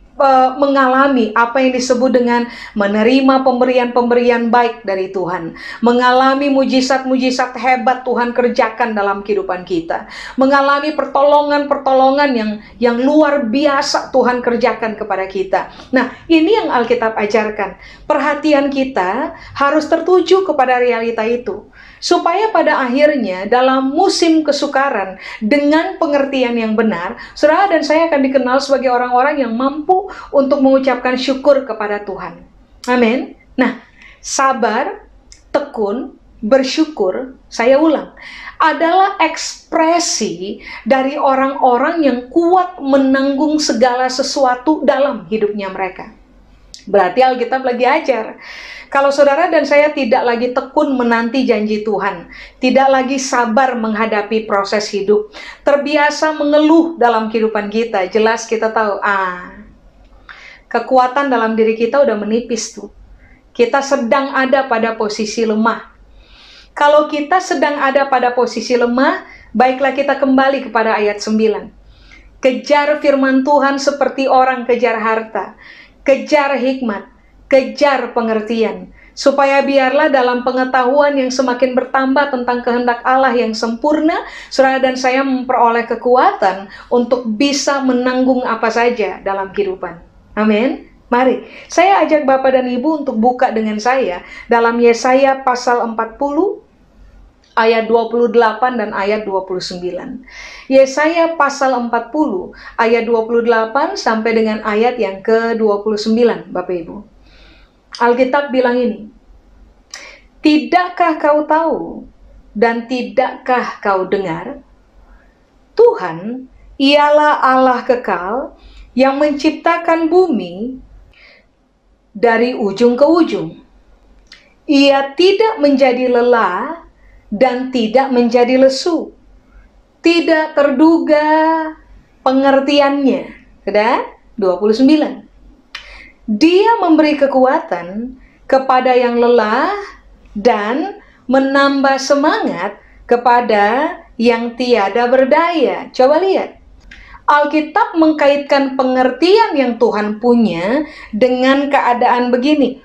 mengalami apa yang disebut dengan menerima pemberian-pemberian baik dari Tuhan, mengalami mujizat-mujizat hebat Tuhan kerjakan dalam kehidupan kita, mengalami pertolongan-pertolongan yang luar biasa Tuhan kerjakan kepada kita. Nah, ini yang Alkitab ajarkan. Perhatian kita harus tertuju kepada realita itu, supaya pada akhirnya dalam musim kesukaran dengan pengertian yang benar, saudara dan saya akan dikenal sebagai orang-orang yang mampu untuk mengucapkan syukur kepada Tuhan. Amin. Nah, sabar, tekun, bersyukur, saya ulang, adalah ekspresi dari orang-orang yang kuat menanggung segala sesuatu dalam hidupnya mereka. Berarti Alkitab lagi ajar, kalau saudara dan saya tidak lagi tekun menanti janji Tuhan, tidak lagi sabar menghadapi proses hidup, terbiasa mengeluh dalam kehidupan kita, jelas kita tahu, kekuatan dalam diri kita udah menipis tuh. Kita sedang ada pada posisi lemah. Kalau kita sedang ada pada posisi lemah, baiklah kita kembali kepada ayat 9. Kejar firman Tuhan seperti orang kejar harta. kejar hikmat, kejar pengertian, supaya biarlah dalam pengetahuan yang semakin bertambah tentang kehendak Allah yang sempurna, saudara dan saya memperoleh kekuatan untuk bisa menanggung apa saja dalam kehidupan. Amin. Mari, saya ajak Bapak dan Ibu untuk buka dengan saya dalam Yesaya pasal 40, ayat 28 dan ayat 29. Yesaya pasal 40, ayat 28 sampai dengan ayat yang ke-29, Bapak Ibu. Alkitab bilang ini, "Tidakkah kau tahu dan tidakkah kau dengar? Tuhan ialah Allah kekal yang menciptakan bumi dari ujung ke ujung. Ia tidak menjadi lelah dan tidak menjadi lesu. Tidak terduga pengertiannya." Sudah? 29. "Dia memberi kekuatan kepada yang lelah dan menambah semangat kepada yang tiada berdaya." Coba lihat. Alkitab mengkaitkan pengertian yang Tuhan punya dengan keadaan begini.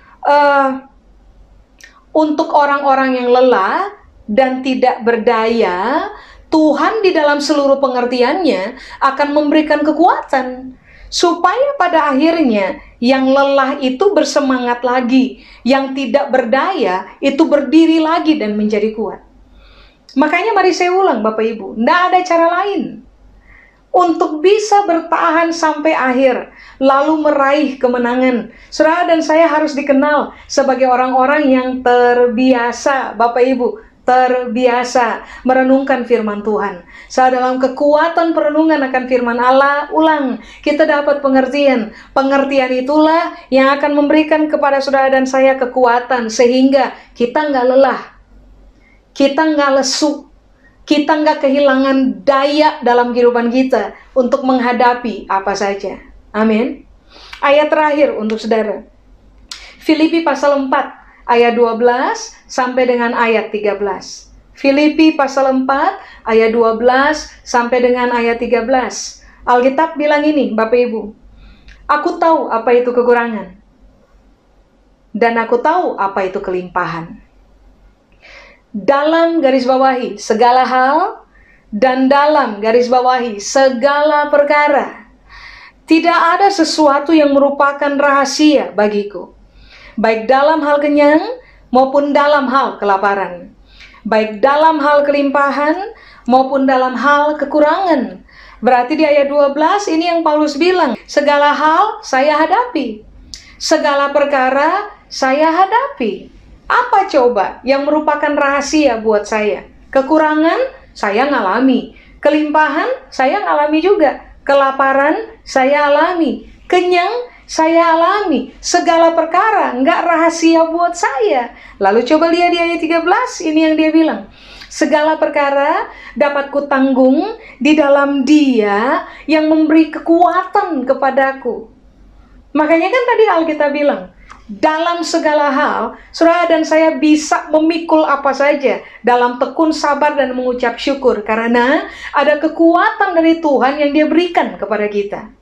Untuk orang-orang yang lelah dan tidak berdaya, Tuhan di dalam seluruh pengertiannya akan memberikan kekuatan supaya pada akhirnya yang lelah itu bersemangat lagi, yang tidak berdaya itu berdiri lagi dan menjadi kuat. Makanya mari saya ulang Bapak Ibu, tidak ada cara lain untuk bisa bertahan sampai akhir, lalu meraih kemenangan. Saudara dan saya harus dikenal sebagai orang-orang yang terbiasa, Bapak Ibu, terbiasa merenungkan firman Tuhan. Saat dalam kekuatan perenungan akan firman Allah, ulang, kita dapat pengertian. Pengertian itulah yang akan memberikan kepada saudara dan saya kekuatan, sehingga kita nggak lelah, kita nggak lesu, kita nggak kehilangan daya dalam kehidupan kita untuk menghadapi apa saja. Amin. Ayat terakhir untuk saudara. Filipi pasal 4, ayat 12 sampai dengan ayat 13. Filipi pasal 4, ayat 12 sampai dengan ayat 13. Alkitab bilang ini, Bapak Ibu. "Aku tahu apa itu kekurangan, dan aku tahu apa itu kelimpahan. Dalam garis bawahi segala hal, dan dalam garis bawahi segala perkara, tidak ada sesuatu yang merupakan rahasia bagiku, baik dalam hal kenyang maupun dalam hal kelaparan, baik dalam hal kelimpahan maupun dalam hal kekurangan." Berarti di ayat 12 ini yang Paulus bilang, segala hal saya hadapi, segala perkara saya hadapi. Apa coba yang merupakan rahasia buat saya? Kekurangan saya ngalami, kelimpahan saya ngalami juga, kelaparan saya alami, kenyang saya alami, segala perkara nggak rahasia buat saya. Lalu coba lihat di ayat 13, ini yang dia bilang, segala perkara dapat kutanggung di dalam Dia yang memberi kekuatan kepadaku. Makanya kan tadi Alkitab bilang, dalam segala hal, saudara dan saya bisa memikul apa saja dalam tekun sabar dan mengucap syukur, karena ada kekuatan dari Tuhan yang Dia berikan kepada kita.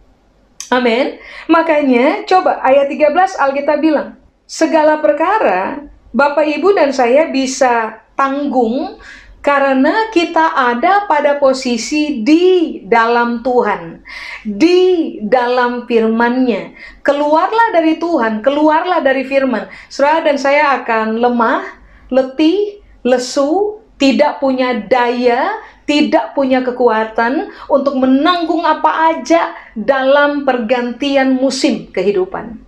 Amin. Makanya coba ayat 13 Alkitab bilang, segala perkara Bapak Ibu dan saya bisa tanggung karena kita ada pada posisi di dalam Tuhan, di dalam firman-Nya. Keluarlah dari Tuhan, keluarlah dari firman. Saudara dan saya akan lemah, letih, lesu, tidak punya daya, tidak punya kekuatan untuk menanggung apa aja dalam pergantian musim kehidupan.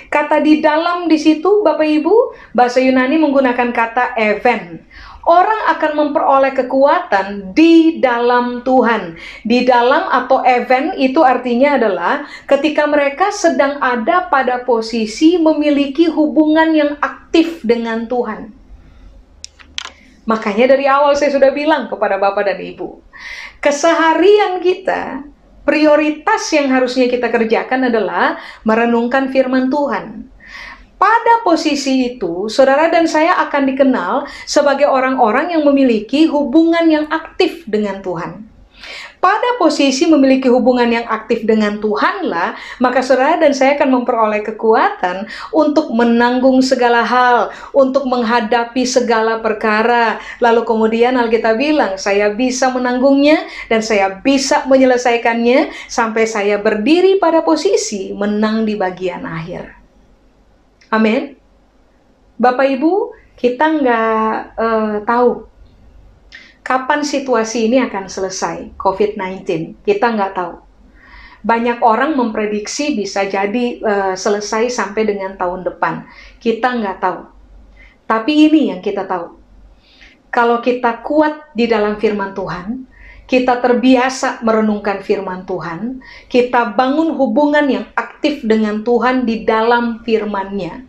Kata di dalam di situ Bapak Ibu, bahasa Yunani menggunakan kata even. Orang akan memperoleh kekuatan di dalam Tuhan. Di dalam atau even itu artinya adalah ketika mereka sedang ada pada posisi memiliki hubungan yang aktif dengan Tuhan. Makanya dari awal saya sudah bilang kepada Bapak dan Ibu, keseharian kita, prioritas yang harusnya kita kerjakan adalah merenungkan firman Tuhan. Pada posisi itu, saudara dan saya akan dikenal sebagai orang-orang yang memiliki hubungan yang aktif dengan Tuhan. pada posisi memiliki hubungan yang aktif dengan Tuhanlah, maka saudara dan saya akan memperoleh kekuatan untuk menanggung segala hal, untuk menghadapi segala perkara. Lalu kemudian Alkitab bilang, saya bisa menanggungnya dan saya bisa menyelesaikannya sampai saya berdiri pada posisi menang di bagian akhir. Amin. Bapak Ibu, kita nggak tahu kapan situasi ini akan selesai, COVID-19. Kita nggak tahu. Banyak orang memprediksi bisa jadi selesai sampai dengan tahun depan. Kita nggak tahu. Tapi ini yang kita tahu. Kalau kita kuat di dalam firman Tuhan, kita terbiasa merenungkan firman Tuhan, kita bangun hubungan yang aktif dengan Tuhan di dalam firman-Nya.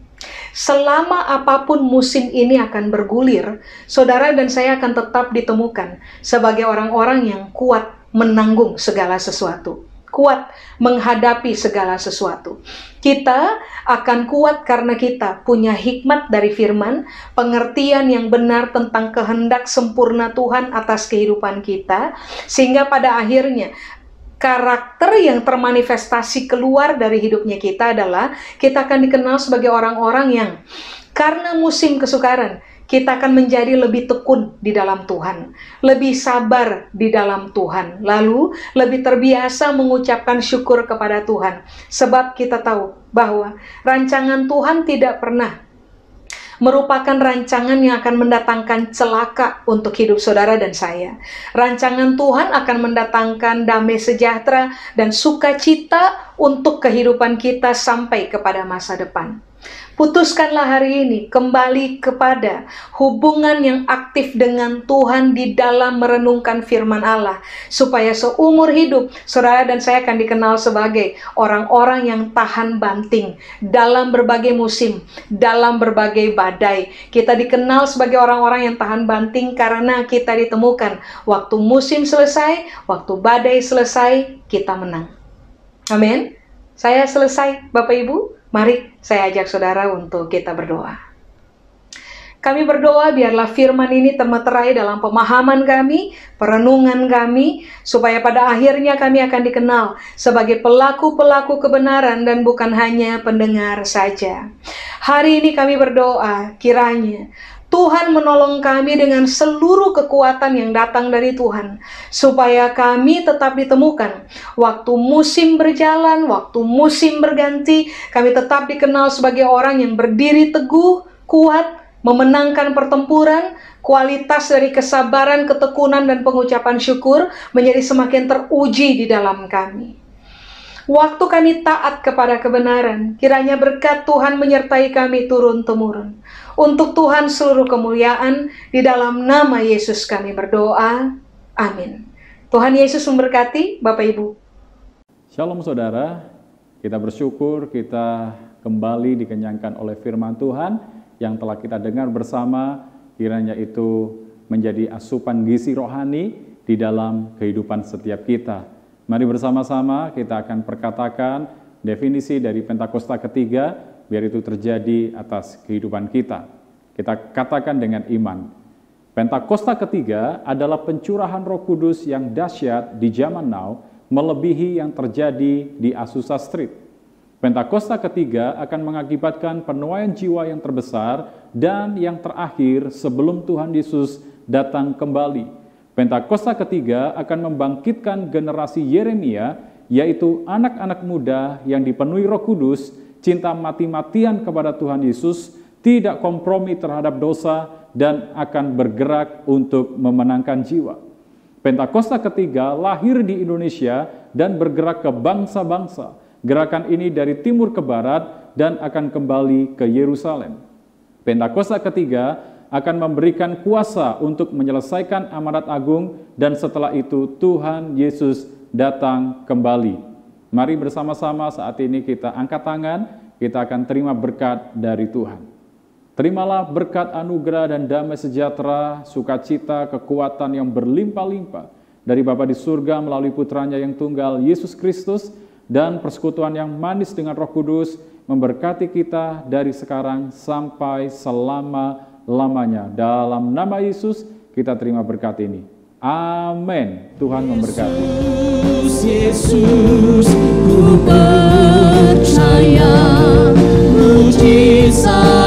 Selama apapun musim ini akan bergulir, saudara dan saya akan tetap ditemukan sebagai orang-orang yang kuat menanggung segala sesuatu, kuat menghadapi segala sesuatu. Kita akan kuat karena kita punya hikmat dari firman, pengertian yang benar tentang kehendak sempurna Tuhan atas kehidupan kita, sehingga pada akhirnya karakter yang termanifestasi keluar dari hidupnya kita adalah kita akan dikenal sebagai orang-orang yang karena musim kesukaran, kita akan menjadi lebih tekun di dalam Tuhan, lebih sabar di dalam Tuhan, lalu lebih terbiasa mengucapkan syukur kepada Tuhan. Sebab kita tahu bahwa rancangan Tuhan tidak pernah merupakan rancangan yang akan mendatangkan celaka untuk hidup saudara dan saya. Rancangan Tuhan akan mendatangkan damai sejahtera dan sukacita untuk kehidupan kita sampai kepada masa depan. Putuskanlah hari ini kembali kepada hubungan yang aktif dengan Tuhan di dalam merenungkan firman Allah, supaya seumur hidup saudara dan saya akan dikenal sebagai orang-orang yang tahan banting dalam berbagai musim, dalam berbagai badai. Kita dikenal sebagai orang-orang yang tahan banting karena kita ditemukan waktu musim selesai, waktu badai selesai, kita menang. Amin. Saya selesai, Bapak Ibu. Mari saya ajak saudara untuk kita berdoa. Kami berdoa biarlah firman ini termeterai dalam pemahaman kami, perenungan kami, supaya pada akhirnya kami akan dikenal sebagai pelaku-pelaku kebenaran dan bukan hanya pendengar saja. Hari ini kami berdoa kiranya Tuhan menolong kami dengan seluruh kekuatan yang datang dari Tuhan, supaya kami tetap ditemukan. Waktu musim berjalan, waktu musim berganti, kami tetap dikenal sebagai orang yang berdiri teguh, kuat, memenangkan pertempuran. Kualitas dari kesabaran, ketekunan, dan pengucapan syukur menjadi semakin teruji di dalam kami. Waktu kami taat kepada kebenaran, kiranya berkat Tuhan menyertai kami turun-temurun. Untuk Tuhan seluruh kemuliaan, di dalam nama Yesus kami berdoa. Amin. Tuhan Yesus memberkati Bapak Ibu. Shalom saudara, kita bersyukur kita kembali dikenyangkan oleh firman Tuhan yang telah kita dengar bersama, kiranya itu menjadi asupan gizi rohani di dalam kehidupan setiap kita. Mari bersama-sama kita akan perkatakan definisi dari Pentakosta ketiga, biar itu terjadi atas kehidupan kita. Kita katakan dengan iman. Pentakosta ketiga adalah pencurahan Roh Kudus yang dahsyat di zaman now, melebihi yang terjadi di Azusa Street. Pentakosta ketiga akan mengakibatkan penuaian jiwa yang terbesar dan yang terakhir sebelum Tuhan Yesus datang kembali. Pentakosta ketiga akan membangkitkan generasi Yeremia, yaitu anak-anak muda yang dipenuhi Roh Kudus, cinta mati-matian kepada Tuhan Yesus, tidak kompromi terhadap dosa, dan akan bergerak untuk memenangkan jiwa. Pentakosta ketiga lahir di Indonesia dan bergerak ke bangsa-bangsa. Gerakan ini dari timur ke barat dan akan kembali ke Yerusalem. Pentakosta ketiga akan memberikan kuasa untuk menyelesaikan amanat agung, dan setelah itu Tuhan Yesus datang kembali. Mari bersama-sama saat ini kita angkat tangan, kita akan terima berkat dari Tuhan. Terimalah berkat anugerah dan damai sejahtera, sukacita, kekuatan yang berlimpah-limpah dari Bapa di surga melalui putranya yang tunggal, Yesus Kristus, dan persekutuan yang manis dengan Roh Kudus memberkati kita dari sekarang sampai selama-lamanya. Dalam nama Yesus kita terima berkat ini. Amin. Tuhan memberkati. Yesus, ku percaya mujizat